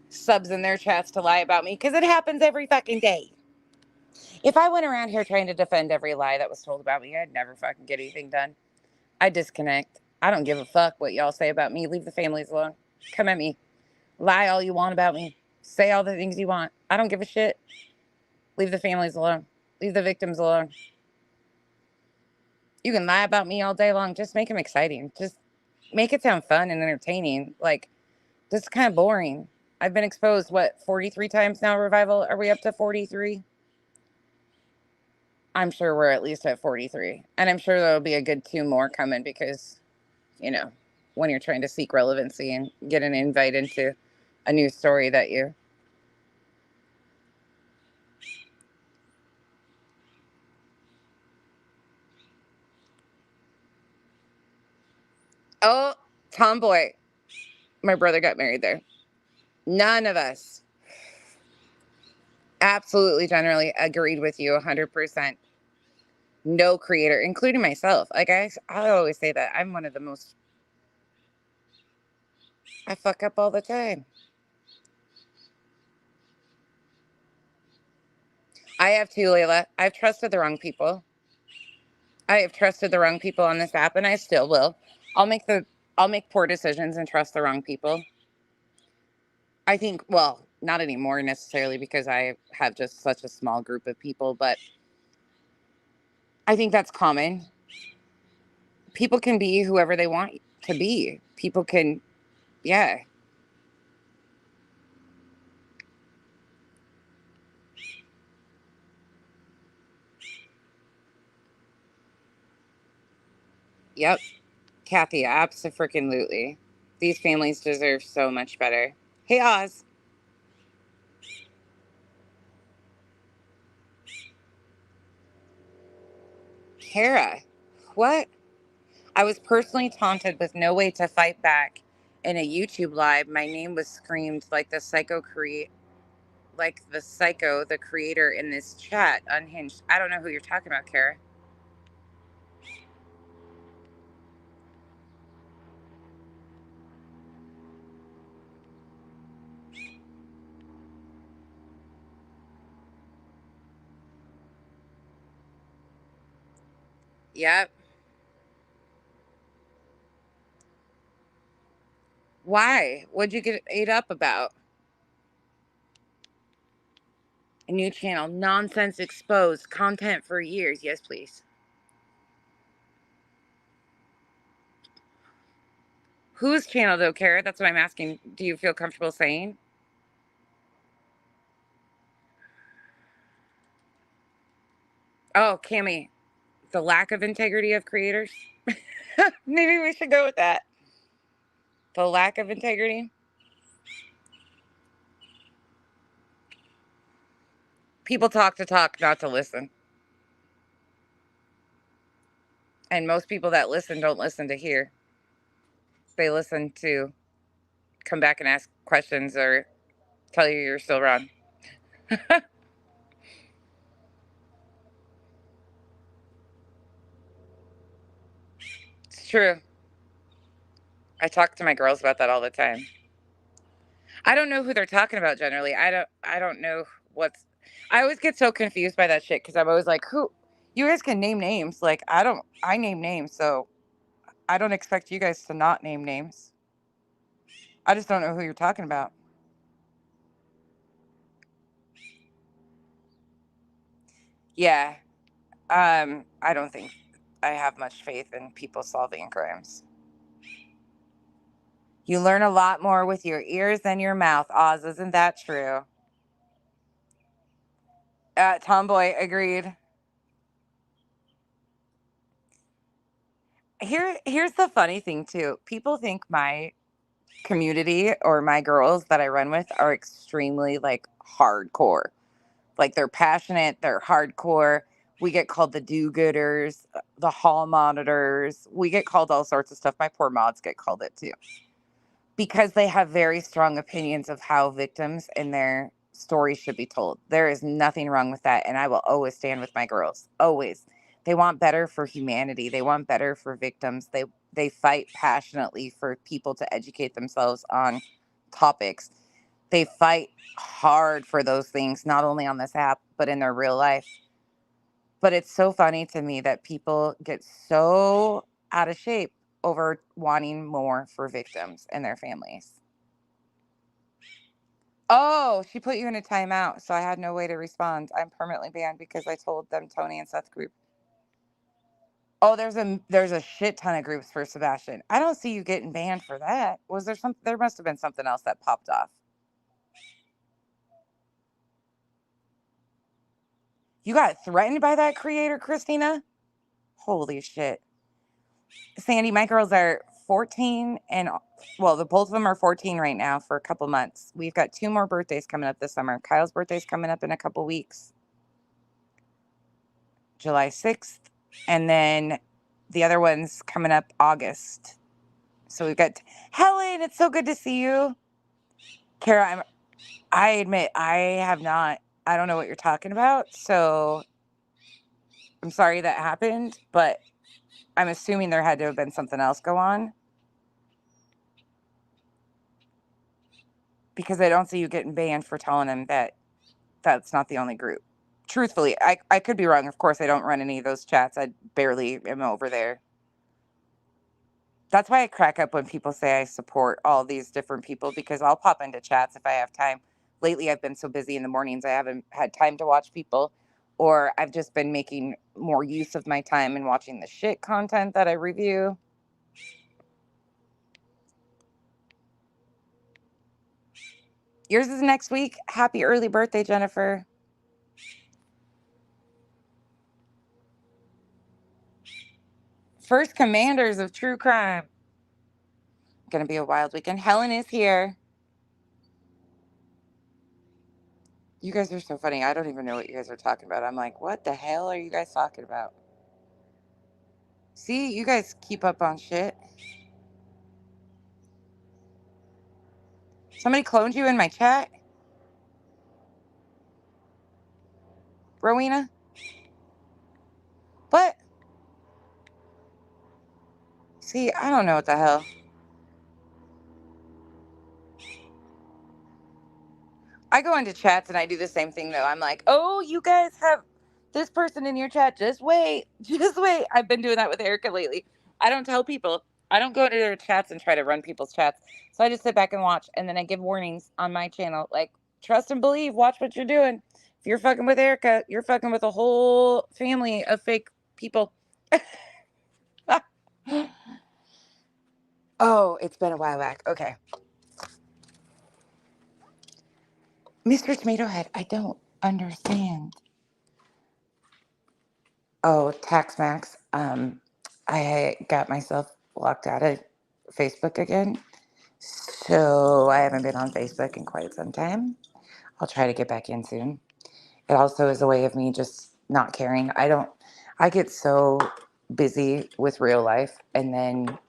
subs in their chats to lie about me, because it happens every fucking day. If I went around here trying to defend every lie that was told about me, I'd never fucking get anything done. I disconnect. I don't give a fuck what y'all say about me. Leave the families alone. Come at me. Lie all you want about me. Say all the things you want. I don't give a shit. Leave the families alone. Leave the victims alone. You can lie about me all day long. Just make them exciting. Just make it sound fun and entertaining. Like, this is kind of boring. I've been exposed, what, 43 times now, Revival? Are we up to 43? I'm sure we're at least at 43. And I'm sure there'll be a good 2 more coming because, when you're trying to seek relevancy and get an invite into a new story that you... Oh, Tomboy. My brother got married there. None of us absolutely generally agreed with you 100%. No creator, including myself. Like, I always say that I'm one of the most... I fuck up all the time. I have too, Layla. I've trusted the wrong people. I have trusted the wrong people on this app, and I still will. I'll make poor decisions and trust the wrong people. I think, well, not anymore necessarily because I have just such a small group of people, but I think that's common. People can be whoever they want to be. People can, yeah. Yep. Kathy, abso-freaking-lutely. These families deserve so much better. Hey, Oz. Kara. What? I was personally taunted with no way to fight back in a YouTube live. My name was screamed like the psycho, the creator in this chat, unhinged. I don't know who you're talking about, Kara. Yep. Why? What'd you get ate up about? A new channel. Nonsense exposed. Content for years. Yes, please. Whose channel though, Kara? That's what I'm asking. Do you feel comfortable saying? Oh, Cammy, the lack of integrity of creators. Maybe we should go with that. The lack of integrity. People talk to talk, not to listen. And most people that listen don't listen to hear. They listen to come back and ask questions or tell you you're still wrong. It's true. I talk to my girls about that all the time. I don't know who they're talking about generally. I don't know what's I always get so confused by that shit because I'm always like, who you guys can name names. Like I name names, so I don't expect you guys to not name names. I just don't know who you're talking about. Yeah. I don't think I have much faith in people solving crimes. You learn a lot more with your ears than your mouth, Oz. Isn't that true? Tomboy, agreed. Here's the funny thing too. People think my community or my girls that I run with are extremely like hardcore. Like they're passionate, they're hardcore. We get called the do-gooders, the hall monitors. We get called all sorts of stuff. My poor mods get called it too. Because they have very strong opinions of how victims and their stories should be told. There is nothing wrong with that. And I will always stand with my girls. Always. They want better for humanity. They want better for victims. They fight passionately for people to educate themselves on topics. They fight hard for those things, not only on this app, but in their real life. But it's so funny to me that people get so out of shape over wanting more for victims and their families. Oh, she put you in a timeout, so I had no way to respond. I'm permanently banned because I told them Tony and Seth group. Oh, there's a shit ton of groups for Sebastian. I don't see you getting banned for that. Was there some? There must have been something else that popped off. You got threatened by that creator, Christina? Holy shit. Sandy, my girls are 14 and well, the both of them are 14 right now for a couple months. We've got 2 more birthdays coming up this summer. Kyle's birthday's coming up in a couple weeks. July 6th, and then the other one's coming up August. So we've got Helen, it's so good to see you. Kara, I admit I have not I don't know what you're talking about, so I'm sorry that happened, but I'm assuming there had to have been something else go on. Because I don't see you getting banned for telling him that that's not the only group. Truthfully, I could be wrong. Of course, I don't run any of those chats. I barely am over there. That's why I crack up when people say I support all these different people because I'll pop into chats if I have time. Lately, I've been so busy in the mornings, I haven't had time to watch people, or I've just been making more use of my time and watching the shit content that I review. Yours is next week. Happy early birthday, Jennifer. First commanders of true crime. Gonna be a wild weekend. Helen is here. You guys are so funny. I don't even know what you guys are talking about. I'm like, what the hell are you guys talking about? See, you guys keep up on shit. Somebody cloned you in my chat? Rowena? What? See, I don't know what the hell. I go into chats and I do the same thing though. I'm like, oh, you guys have this person in your chat. Just wait. Just wait. I've been doing that with Erica lately. I don't tell people. I don't go into their chats and try to run people's chats. So I just sit back and watch. And then I give warnings on my channel. Like, trust and believe. Watch what you're doing. If you're fucking with Erica, you're fucking with a whole family of fake people. Oh, it's been a while back. Okay. Mr. Tomato Head, I don't understand. Oh, Tax Max. I got myself locked out of Facebook again. So I haven't been on Facebook in quite some time. I'll try to get back in soon. It also is a way of me just not caring. I get so busy with real life and then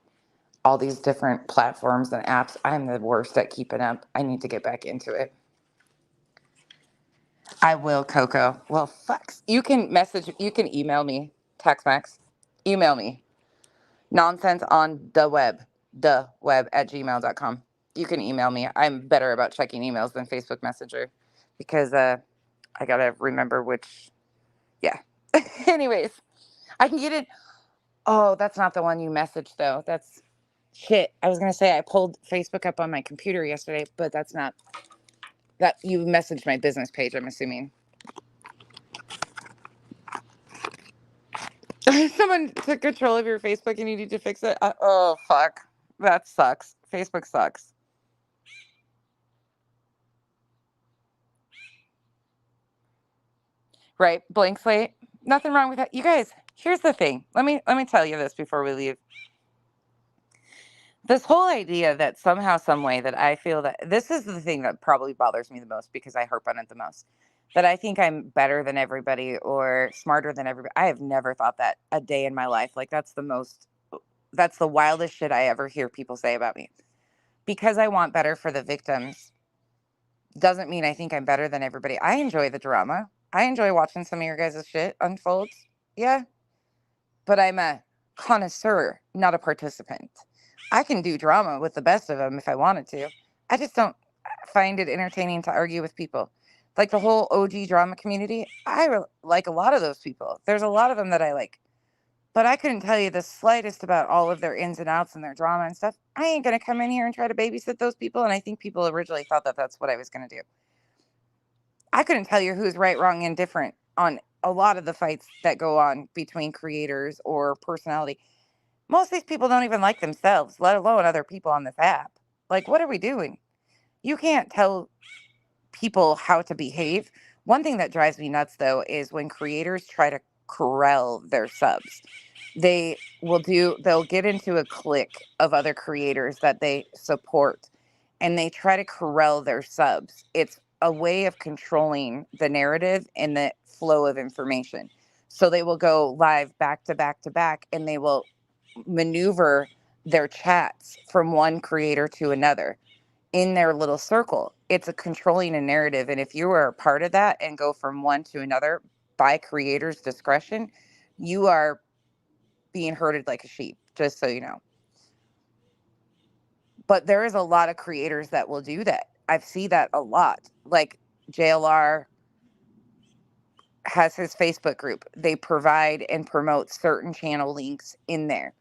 all these different platforms and apps. I'm the worst at keeping up. I need to get back into it. I will, Coco. Well, fucks. You can email me, TaxMax. Email me. Nonsense on the web at gmail.com. You can email me. I'm better about checking emails than Facebook Messenger because I gotta remember which. Yeah. Anyways, I can get it. Oh, that's not the one you messaged though. That's shit. I was gonna say I pulled Facebook up on my computer yesterday, but that's not that you messaged my business page. I'm assuming someone took control of your Facebook and you need to fix it. Oh fuck, that sucks. Facebook sucks. Right? Blank slate. Nothing wrong with that. You guys, here's the thing. Let me tell you this before we leave. This whole idea that somehow, some way that I feel that this is the thing that probably bothers me the most because I harp on it the most. That I think I'm better than everybody or smarter than everybody. I have never thought that a day in my life. Like that's the wildest shit I ever hear people say about me. Because I want better for the victims doesn't mean I think I'm better than everybody. I enjoy the drama. I enjoy watching some of your guys' shit unfold. Yeah, but I'm a connoisseur, not a participant. I can do drama with the best of them if I wanted to. I just don't find it entertaining to argue with people. Like the whole OG drama community, like a lot of those people. There's a lot of them that I like. But I couldn't tell you the slightest about all of their ins and outs and their drama and stuff. I ain't going to come in here and try to babysit those people. And I think people originally thought that that's what I was going to do. I couldn't tell you who's right, wrong, and different on a lot of the fights that go on between creators or personality. Most of these people don't even like themselves, let alone other people on this app. Like, what are we doing? You can't tell people how to behave. One thing that drives me nuts, though, is when creators try to corral their subs. They'll get into a clique of other creators that they support and they try to corral their subs. It's a way of controlling the narrative and the flow of information. So they will go live back to back to back and they will maneuver their chats from one creator to another in their little circle. It's a controlling a narrative. And if you are a part of that and go from one to another by creator's discretion, you are being herded like a sheep, just so you know. But there is a lot of creators that will do that. I've seen that a lot. Like JLR has his Facebook group. They provide and promote certain channel links in there.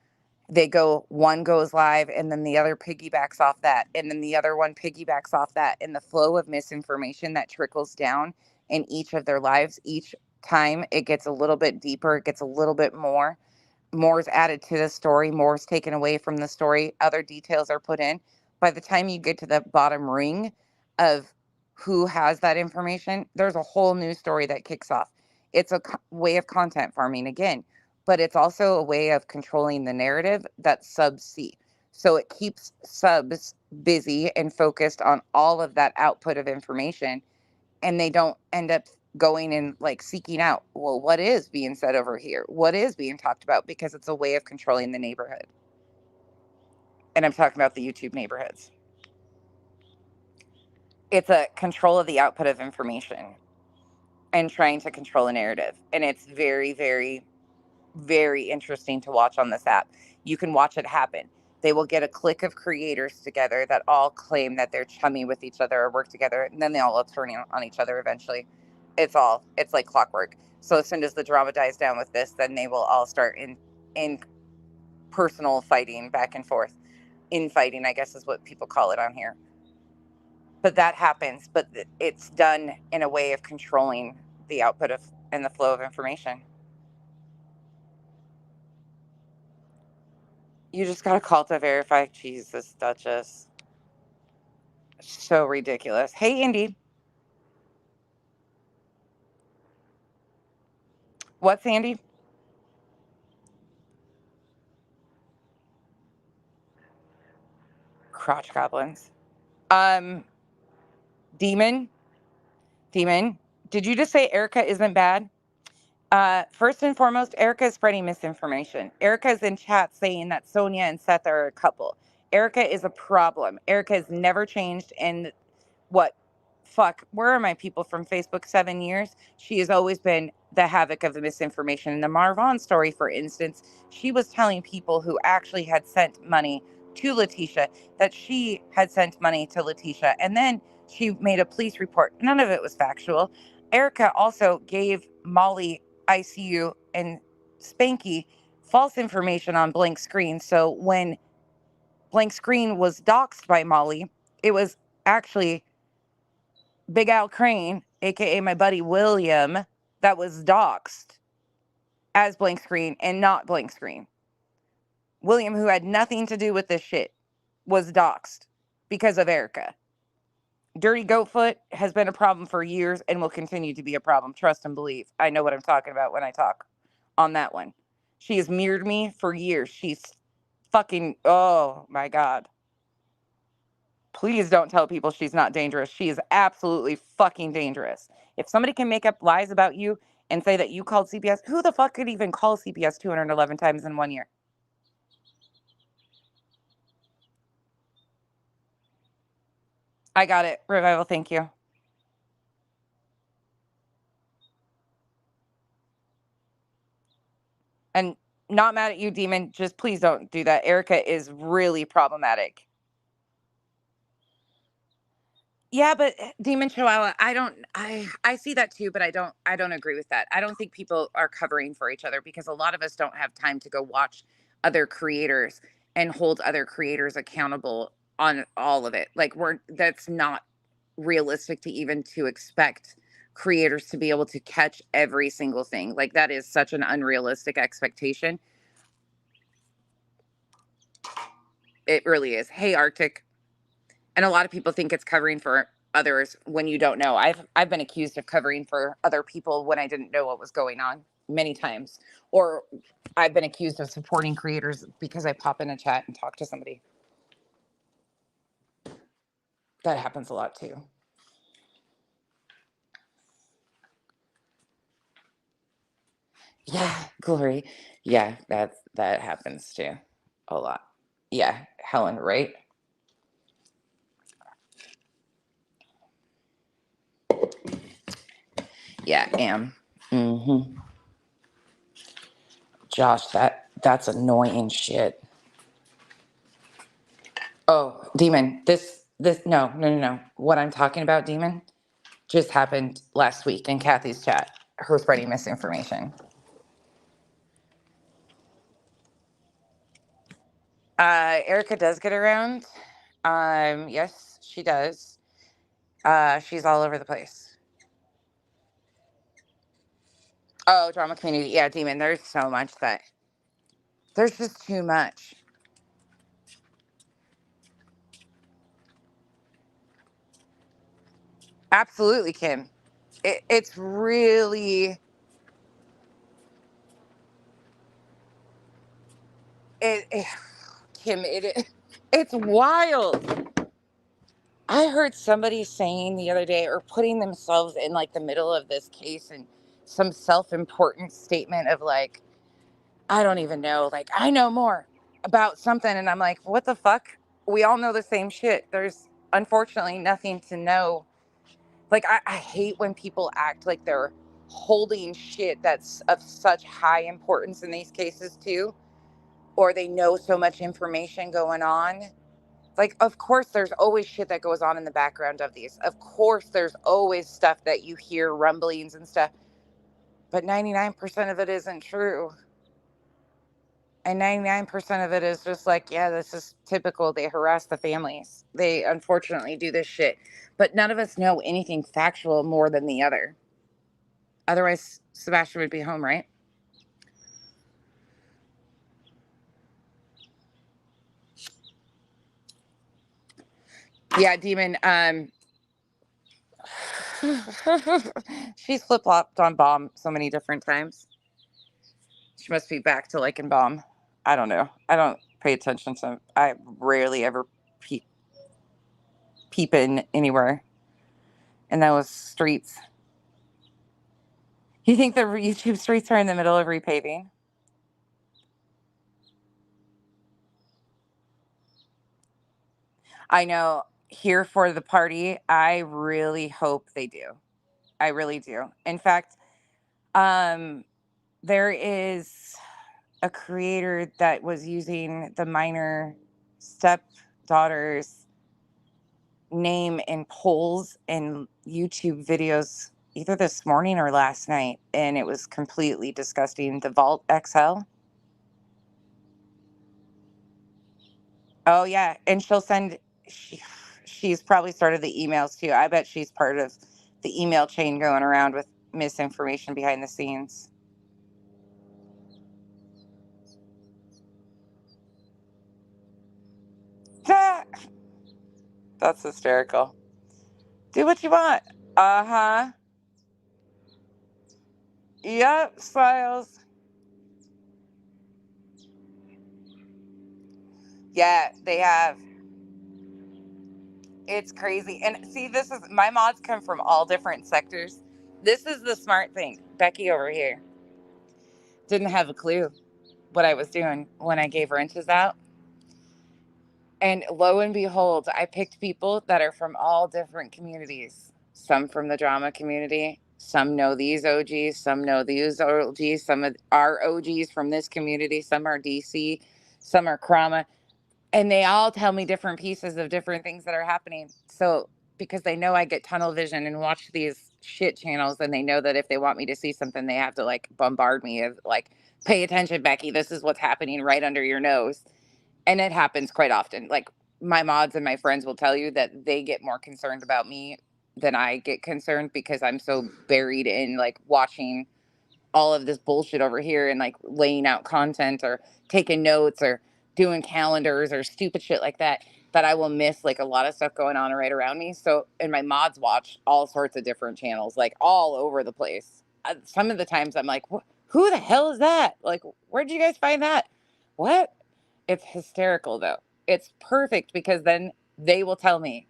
One goes live and then the other piggybacks off that. And then the other one piggybacks off that. And the flow of misinformation that trickles down in each of their lives, each time it gets a little bit deeper, it gets a little bit more. More is added to the story, more is taken away from the story, other details are put in. By the time you get to the bottom ring of who has that information, there's a whole new story that kicks off. It's a way of content farming again, but it's also a way of controlling the narrative that subs see. So it keeps subs busy and focused on all of that output of information, and they don't end up going and like seeking out, well, what is being said over here? What is being talked about? Because it's a way of controlling the neighborhood. And I'm talking about the YouTube neighborhoods. It's a control of the output of information and trying to control a narrative. And it's very, very, very interesting to watch on this app. You can watch it happen. They will get a clique of creators together that all claim that they're chummy with each other or work together, and then they all turn on each other eventually. It's like clockwork. So as soon as the drama dies down with this, then they will all start in personal fighting back and forth. Infighting, I guess, is what people call it on here. But that happens, but it's done in a way of controlling the output of and the flow of information. You just gotta call to verify. Jesus, Duchess. So ridiculous. Hey, Indy. What's Andy? Crotch goblins. Um, Demon. Demon. Did you just say Erica isn't bad? First and foremost, Erica is spreading misinformation. Erica is in chat saying that Sonia and Seth are a couple. Erica is a problem. Erica has never changed, and what where are my people from Facebook? 7 years. She has always been the havoc of the misinformation. In the Marvon story, for instance, she was telling people who actually had sent money to Letitia that she had sent money to Letitia, and then she made a police report. None of it was factual. Erica also gave Molly, ICU, and Spanky false information on Blank Screen. So when Blank Screen was doxxed by Molly, it was actually Big Al Crane, aka my buddy William, that was doxxed as Blank Screen and not Blank Screen. William, who had nothing to do with this shit, was doxxed because of Erica. Dirty Goatfoot has been a problem for years and will continue to be a problem. Trust and believe. I know what I'm talking about when I talk on that one. She has mirrored me for years. She's fucking, oh my God. Please don't tell people she's not dangerous. She is absolutely fucking dangerous. If somebody can make up lies about you and say that you called CPS, who the fuck could even call CPS 211 times in 1 year? I got it. Revival, thank you. And not mad at you, Demon. Just please don't do that. Erica is really problematic. Yeah, but Demon Chihuahua, I see that too, but I don't agree with that. I don't think people are covering for each other because a lot of us don't have time to go watch other creators and hold other creators accountable on all of it. Like that's not realistic to even to expect creators to be able to catch every single thing. Like that is such an unrealistic expectation. It really is. Hey Arctic. And a lot of people think it's covering for others when you don't know. I've been accused of covering for other people when I didn't know what was going on many times. Or I've been accused of supporting creators because I pop in a chat and talk to somebody. That happens a lot too. Yeah, Glory. Yeah, that happens too. A lot. Yeah, Helen, right? Yeah, am. Mm-hmm. Josh, that's annoying shit. Oh, Demon. This no. What I'm talking about, Demon, just happened last week in Kathy's chat. Her spreading misinformation. Erica does get around. Yes, she does. She's all over the place. Oh, drama community. Yeah, Demon. There's so much that there's just too much. Absolutely, Kim. It's really it Kim. It's wild. I heard somebody saying the other day, or putting themselves in like the middle of this case, and some self-important statement of like, I don't even know, like I know more about something, and I'm like, what the fuck? We all know the same shit. There's unfortunately nothing to know. Like I hate when people act like they're holding shit that's of such high importance in these cases too, or they know so much information going on. Like, of course, there's always shit that goes on in the background of these. Of course, there's always stuff that you hear, rumblings and stuff. But 99% of it isn't true. And 99% of it is just like, yeah, this is typical. They harass the families. They unfortunately do this shit. But none of us know anything factual more than the other. Otherwise, Sebastian would be home, right? Yeah, Demon. She's flip flopped on Bomb so many different times. She must be back to liking Bomb. I don't know. I don't pay attention to. I rarely ever peep, peep in anywhere in those streets. You think the YouTube streets are in the middle of repaving? I know. Here for the party, I really hope they do. I really do. In fact, um, there is a creator that was using the minor stepdaughter's name in polls and YouTube videos either this morning or last night, and it was completely disgusting. The Vault XL. Oh yeah, and she'll send. She, she's probably started the emails too. I bet she's part of the email chain going around with misinformation behind the scenes. That's hysterical. Do what you want. Uh huh. Yep, Smiles. Yeah, they have. It's crazy. And see, this is my mods come from all different sectors. This is the smart thing. Becky over here didn't have a clue what I was doing when I gave wrenches out. And lo and behold, I picked people that are from all different communities. Some from the drama community. Some know these OGs. Some know these OGs. Some of our OGs from this community. Some are DC. Some are Krama. And they all tell me different pieces of different things that are happening. So because they know I get tunnel vision and watch these shit channels, and they know that if they want me to see something, they have to like bombard me of like, pay attention, Becky. This is what's happening right under your nose. And it happens quite often. Like my mods and my friends will tell you that they get more concerned about me than I get concerned because I'm so buried in like watching all of this bullshit over here and like laying out content or taking notes or doing calendars or stupid shit like that, that I will miss like a lot of stuff going on right around me. So, and my mods watch all sorts of different channels, like all over the place. Some of the times I'm like, who the hell is that? Like, where'd you guys find that? What? It's hysterical though. It's perfect because then they will tell me,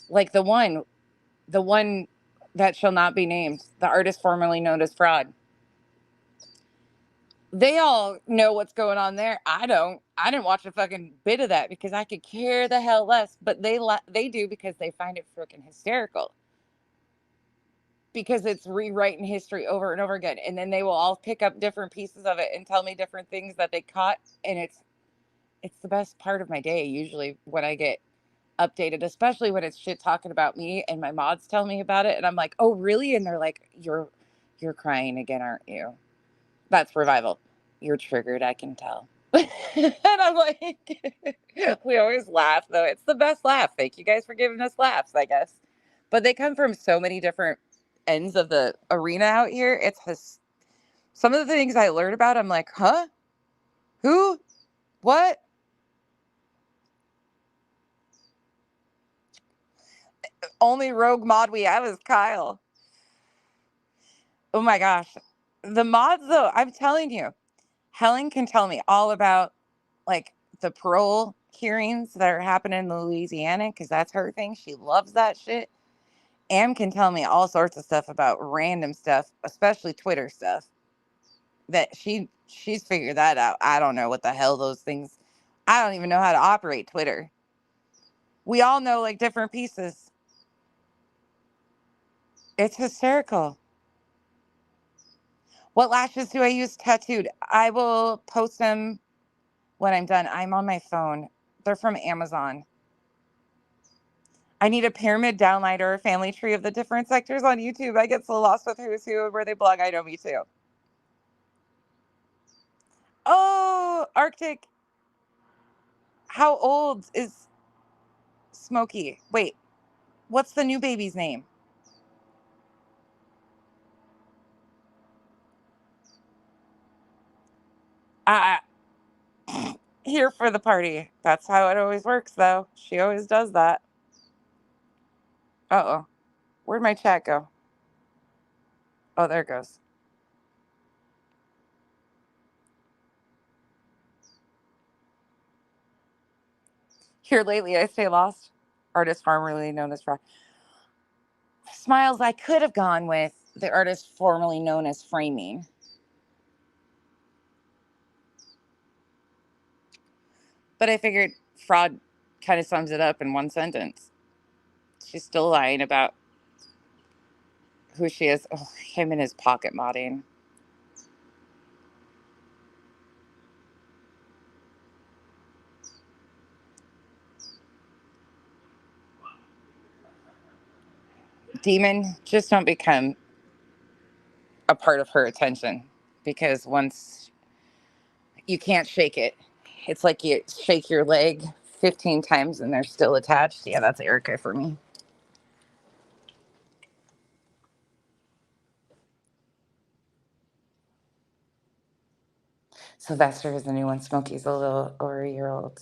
like the one that shall not be named, the artist formerly known as Fraud. They all know what's going on there. I don't. I didn't watch a fucking bit of that because I could care the hell less. But they do because they find it freaking hysterical. Because it's rewriting history over and over again, and then they will all pick up different pieces of it and tell me different things that they caught, and it's the best part of my day usually when I get updated, especially when it's shit talking about me and my mods tell me about it, and I'm like, oh really? And they're like, you're crying again, aren't you? That's revival. You're triggered, I can tell. And I'm like, we always laugh though. It's the best laugh. Thank you guys for giving us laughs, I guess. But they come from so many different ends of the arena out here. It's just some of the things I learned about, I'm like, huh? Who? What? Only rogue mod we have is Kyle. Oh my gosh. The mods though, I'm telling you, Helen can tell me all about like the parole hearings that are happening in Louisiana because that's her thing. She loves that shit. Am can tell me all sorts of stuff about random stuff, especially Twitter stuff. That she's figured that out. I don't know what the hell those things. I don't even know how to operate Twitter. We all know like different pieces. It's hysterical. What lashes do I use tattooed? I will post them when I'm done. I'm on my phone. They're from Amazon. I need a pyramid downline or a family tree of the different sectors on YouTube. I get so lost with who's who and where they blog. I know, me too. Oh, Arctic. How old is Smokey? Wait, what's the new baby's name? Uh, Here for the party. That's how it always works, though. She always does that. Uh-oh. Where'd my chat go? Oh, there it goes. Here lately, I stay lost. Artist formerly known as Smiles. I could have gone with the artist formerly known as Framing. But I figured fraud kind of sums it up in one sentence. She's still lying about who she is. Oh, him and his pocket modding. Demon, just don't become a part of her attention, because once you can't shake it, it's like you shake your leg 15 times and they're still attached. Yeah, that's Erica for me. Sylvester is the new one. Smokey's a little over a year old.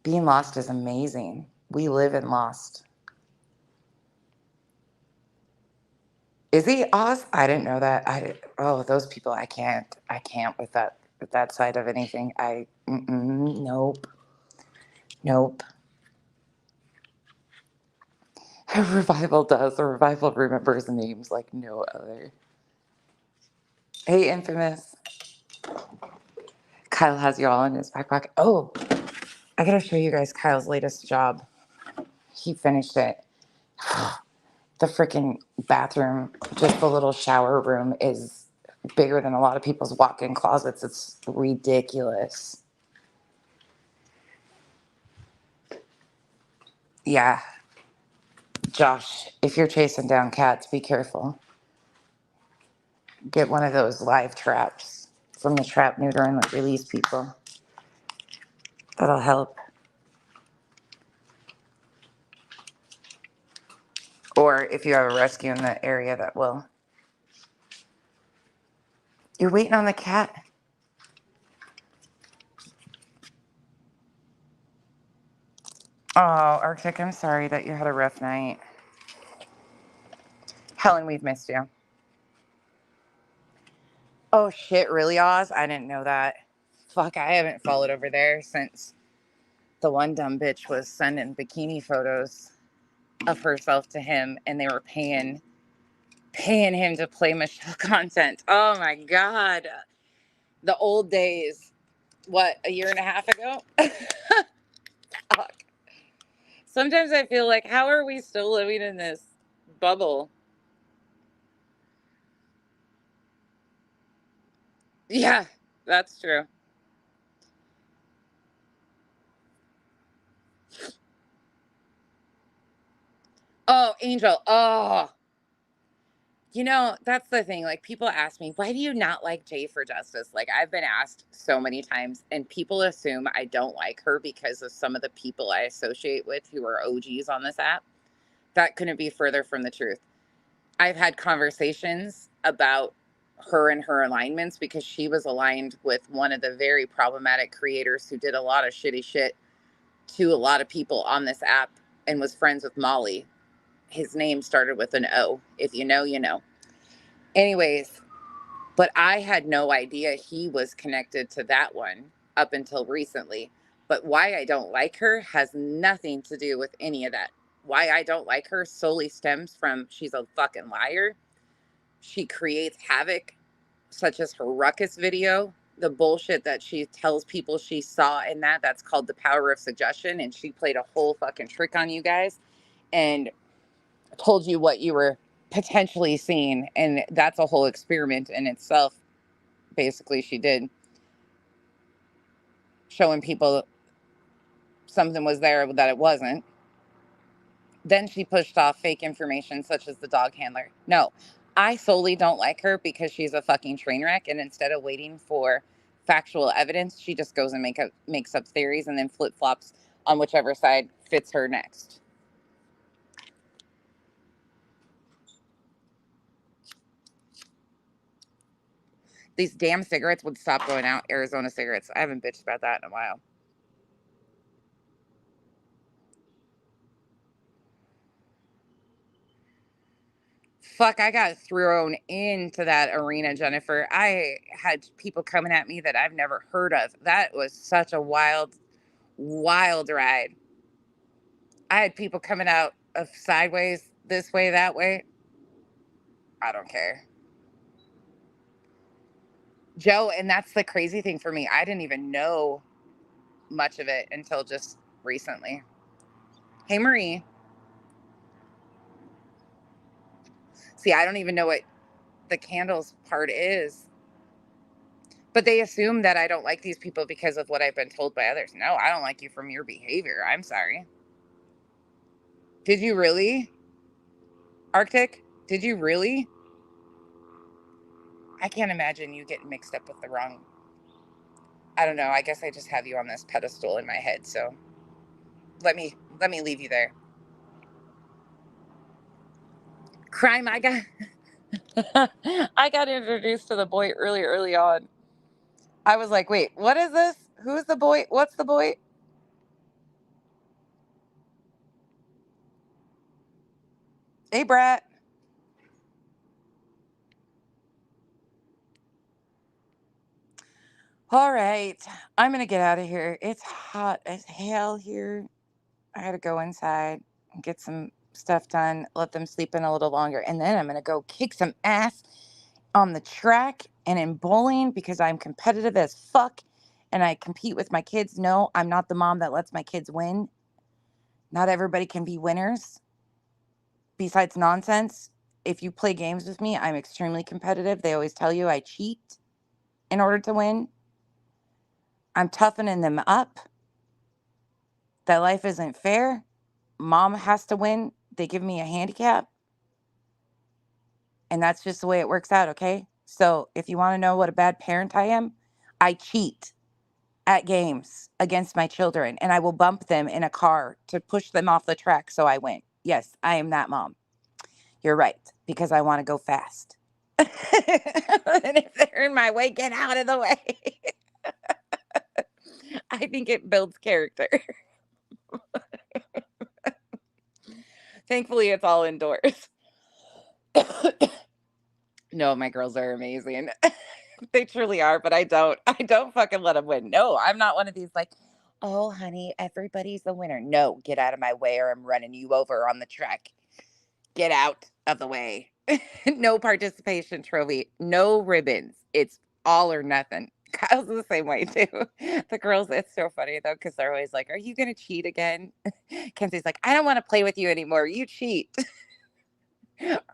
Being lost is amazing. We live in Lost. Is he Oz? I didn't know that. Oh, those people. I can't with that side of anything. Nope, nope. Revival does. The revival remembers names like no other. Hey, infamous. Kyle has you all in his back pocket. Oh, I gotta show you guys Kyle's latest job. He finished it. The freaking bathroom, just the little shower room, is bigger than a lot of people's walk-in closets. It's ridiculous. Yeah, Josh, if you're chasing down cats, be careful. Get one of those live traps from the trap, neuter, and release people. That'll help. Or if you have a rescue in the area, that will. You're waiting on the cat? Oh, Arctic, I'm sorry that you had a rough night. Helen, we've missed you. Oh, shit, really, Oz? I didn't know that. Fuck, I haven't followed over there since the one dumb bitch was sending bikini photos of herself to him, and they were paying him to play Michelle content. Oh, my God. The old days. What, a year and a half ago? Fuck. Sometimes I feel like, how are we still living in this bubble? Yeah, that's true. Oh, Angel. Oh, that's the thing. Like, people ask me, why do you not like Jay for Justice? Like, I've been asked so many times, and people assume I don't like her because of some of the people I associate with who are OGs on this app. That couldn't be further from the truth. I've had conversations about her and her alignments because she was aligned with one of the very problematic creators who did a lot of shitty shit to a lot of people on this app and was friends with Molly. His name started with an O. If you know, you know. Anyways, but I had no idea he was connected to that one up until recently. But why I don't like her has nothing to do with any of that. Why I don't like her solely stems from she's a fucking liar. She creates havoc, such as her ruckus video, the bullshit that she tells people she saw in that's called the power of suggestion. And she played a whole fucking trick on you guys and told you what you were potentially seeing. And that's a whole experiment in itself. Basically, she did, showing people something was there that it wasn't. Then she pushed off fake information, such as the dog handler. No, I solely don't like her because she's a fucking train wreck. And instead of waiting for factual evidence, she just goes and makes up theories and then flip flops on whichever side fits her next. These damn cigarettes would stop going out. Arizona cigarettes. I haven't bitched about that in a while. Fuck, I got thrown into that arena, Jennifer. I had people coming at me that I've never heard of. That was such a wild, wild ride. I had people coming out of sideways, this way, that way. I don't care. Joe, and that's the crazy thing for me. I didn't even know much of it until just recently. Hey, Marie. See, I don't even know what the candles part is. But they assume that I don't like these people because of what I've been told by others. No, I don't like you from your behavior. I'm sorry. Did you really? Arctic? Did you really? I can't imagine you getting mixed up with the wrong. I don't know. I guess I just have you on this pedestal in my head. So let me leave you there. Crime. I got I got introduced to the boy early on. I was like, wait, what is this? Who's the boy? What's the boy? Hey, Brat. All right. I'm going to get out of here. It's hot as hell here. I got to go inside and get some stuff done, let them sleep in a little longer. And then I'm going to go kick some ass on the track and in bowling because I'm competitive as fuck and I compete with my kids. No, I'm not the mom that lets my kids win. Not everybody can be winners. Besides nonsense, if you play games with me, I'm extremely competitive. They always tell you I cheat in order to win. I'm toughening them up. That life isn't fair. Mom has to win. They give me a handicap. And that's just the way it works out, okay? So if you want to know what a bad parent I am, I cheat at games against my children and I will bump them in a car to push them off the track so I win. Yes, I am that mom. You're right, because I want to go fast. And if they're in my way, get out of the way. I think it builds character. Thankfully, it's all indoors. No, my girls are amazing. They truly are, but I don't. I don't fucking let them win. No, I'm not one of these like, oh, honey, everybody's the winner. No, get out of my way or I'm running you over on the track. Get out of the way. No participation trophy. No ribbons. It's all or nothing. Kyle's the same way too. The girls, it's so funny though, because they're always like, are you going to cheat again? Kenzie's like, I don't want to play with you anymore. You cheat.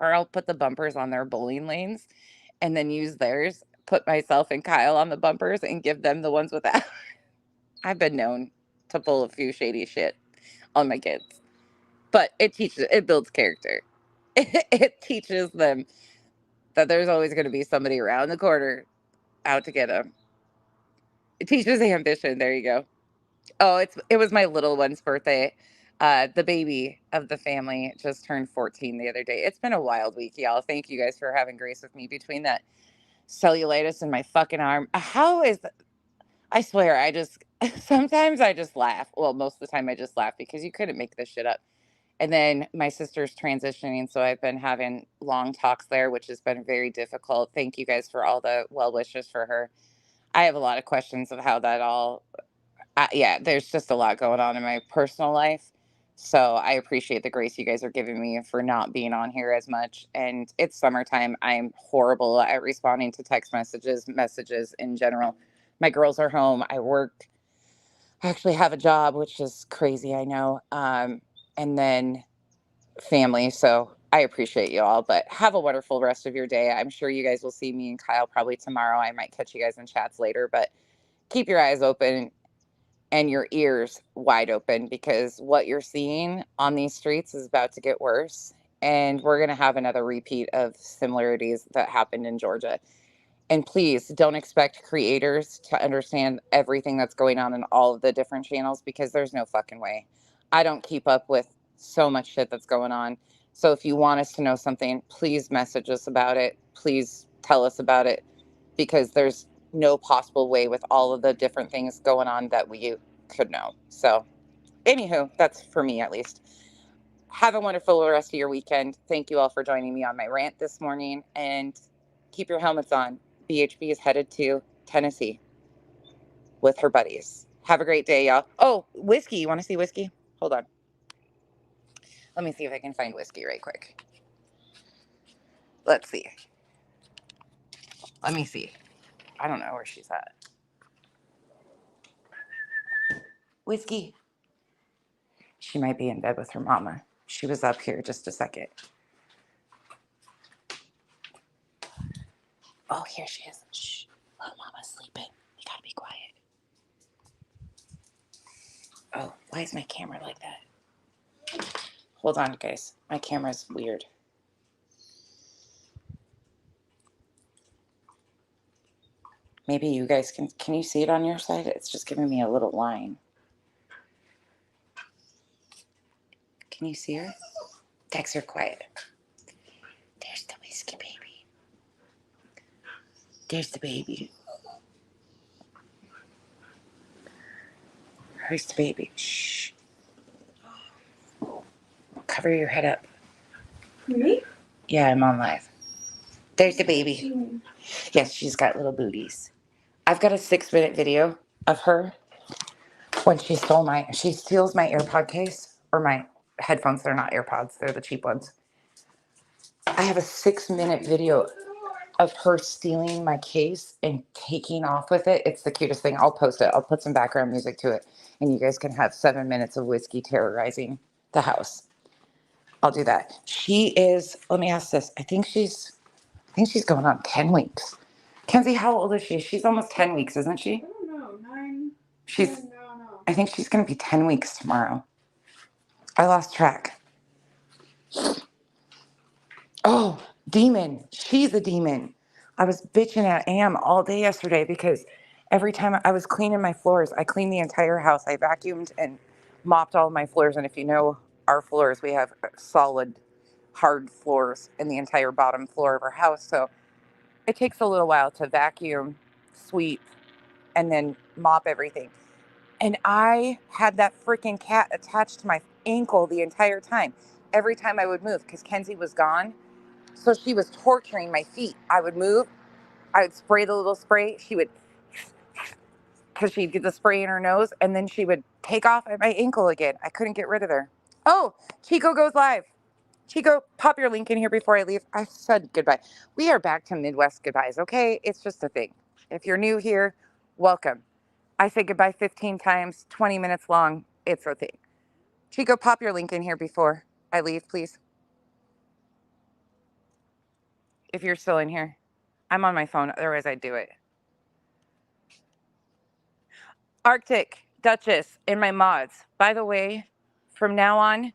Or I'll put the bumpers on their bowling lanes and then use theirs, put myself and Kyle on the bumpers and give them the ones without. I've been known to pull a few shady shit on my kids, but it builds character. It teaches them that there's always going to be somebody around the corner out to get them. It teaches ambition. There you go. Oh, it was my little one's birthday. The baby of the family just turned 14 the other day. It's been a wild week, y'all. Thank you guys for having grace with me between that cellulitis in my fucking arm. How is I swear I just sometimes I just laugh. Well, most of the time I just laugh because you couldn't make this shit up. And then my sister's transitioning, so I've been having long talks there, which has been very difficult. Thank you guys for all the well wishes for her. I have a lot of questions of how that all yeah, there's just a lot going on in my personal life. So I appreciate the grace you guys are giving me for not being on here as much. And it's summertime. I'm horrible at responding to text messages, messages in general. My girls are home. I work. I actually have a job, which is crazy, I know. And then family. So I appreciate you all. But have a wonderful rest of your day. I'm sure you guys will see me and Kyle probably tomorrow. I might catch you guys in chats later, but keep your eyes open and your ears wide open because what you're seeing on these streets is about to get worse. And we're going to have another repeat of similarities that happened in Georgia. And please don't expect creators to understand everything that's going on in all of the different channels because there's no fucking way. I don't keep up with so much shit that's going on. So if you want us to know something, please message us about it. Please tell us about it because there's no possible way with all of the different things going on that we could know. So, anywho, that's for me at least. Have a wonderful rest of your weekend. Thank you all for joining me on my rant this morning, and keep your helmets on. BHB is headed to Tennessee with her buddies. Have a great day, y'all. Oh, whiskey. You want to see whiskey? Hold on. Let me see if I can find whiskey right quick. Let's see. Let me see. I don't know where she's at. Whiskey. She might be in bed with her mama. She was up here just a second. Oh, here she is. Shh. Little mama's sleeping. You gotta be quiet. Oh, why is my camera like that? Hold on, guys. My camera's weird. Maybe you guys can you see it on your side? It's just giving me a little line. Can you see her? Text her quiet. There's the whiskey baby. There's the baby. Where's the baby? Shh. Cover your head up. Me? Yeah, I'm on live. There's the baby. Yes, she's got little booties. I've got a 6-minute video of her when she steals my AirPod case, or my headphones. They're not AirPods, they're the cheap ones. I have a 6-minute video of her stealing my case and taking off with it. It's the cutest thing. I'll post it. I'll put some background music to it, and you guys can have 7 minutes of whiskey terrorizing the house. I'll do that. She is, let me ask this. I think she's going on 10 weeks. Kenzie, how old is she? She's almost 10 weeks, isn't she? I don't know. 9. She's, 10, no. I think she's going to be 10 weeks tomorrow. I lost track. Oh, demon. She's a demon. I was bitching at Am all day yesterday because every time I was cleaning my floors, I cleaned the entire house. I vacuumed and mopped all my floors. And if you know our floors, we have solid, hard floors in the entire bottom floor of our house. So it takes a little while to vacuum, sweep, and then mop everything. And I had that freaking cat attached to my ankle the entire time. Every time I would move, because Kenzie was gone. So she was torturing my feet. I would move. I would spray the little spray. She would, because she'd get the spray in her nose, and then she would take off at my ankle again. I couldn't get rid of her. Oh, Chico goes live. Chico, pop your link in here before I leave. I said goodbye. We are back to Midwest goodbyes, okay? It's just a thing. If you're new here, welcome. I say goodbye 15 times, 20 minutes long. It's a thing. Chico, pop your link in here before I leave, please. If you're still in here. I'm on my phone, otherwise I'd do it. Arctic, Duchess, and my mods. By the way, from now on,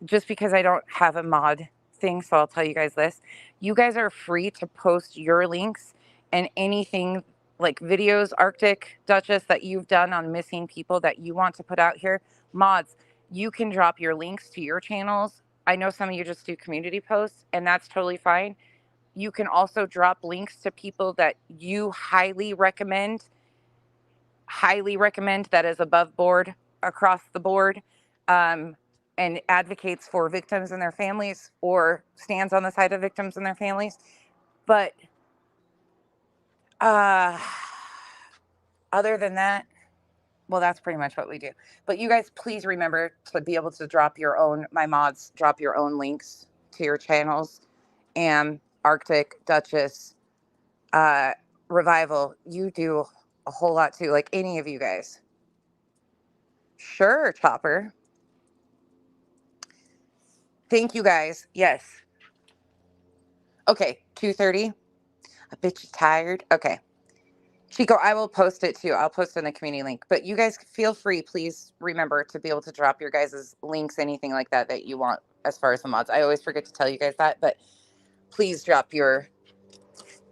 just because I don't have a mod thing, so I'll tell you guys this. You guys are free to post your links and anything like videos, Arctic, Duchess, that you've done on missing people that you want to put out here. Mods, you can drop your links to your channels. I know some of you just do community posts, and that's totally fine. You can also drop links to people that you highly recommend that is above board, across the board, and advocates for victims and their families, or stands on the side of victims and their families. But other than that, well, that's pretty much what we do. But you guys, please remember to be able to drop your own, my mods, drop your own links to your channels. Arctic, Duchess, Revival, you do a whole lot too, like any of you guys. Sure, Chopper. Thank you guys. Yes. Okay, 2:30. A bitch tired. Okay. Chico, I will post it too. I'll post it in the community link. But you guys feel free, please remember to be able to drop your guys' links, anything like that that you want as far as the mods. I always forget to tell you guys that, but please drop your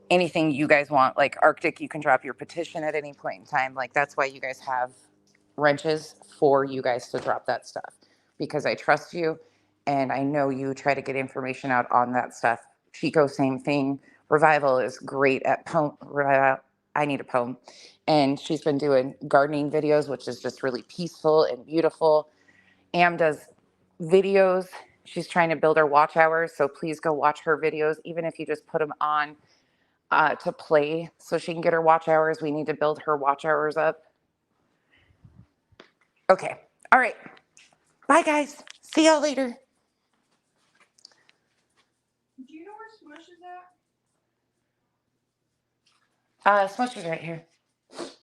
anything you guys want. Like Arctic, you can drop your petition at any point in time. Like that's why you guys have wrenches, for you guys to drop that stuff, because I trust you and I know you try to get information out on that stuff. Chico, same thing. Revival is great at poem. I need a poem. And she's been doing gardening videos, which is just really peaceful and beautiful. Am does videos She's trying to build her watch hours, so please go watch her videos, even if you just put them on to play so she can get her watch hours. We need to build her watch hours up. Okay. All right. Bye, guys. See y'all later. Do you know where Smush is at? Smush is right here.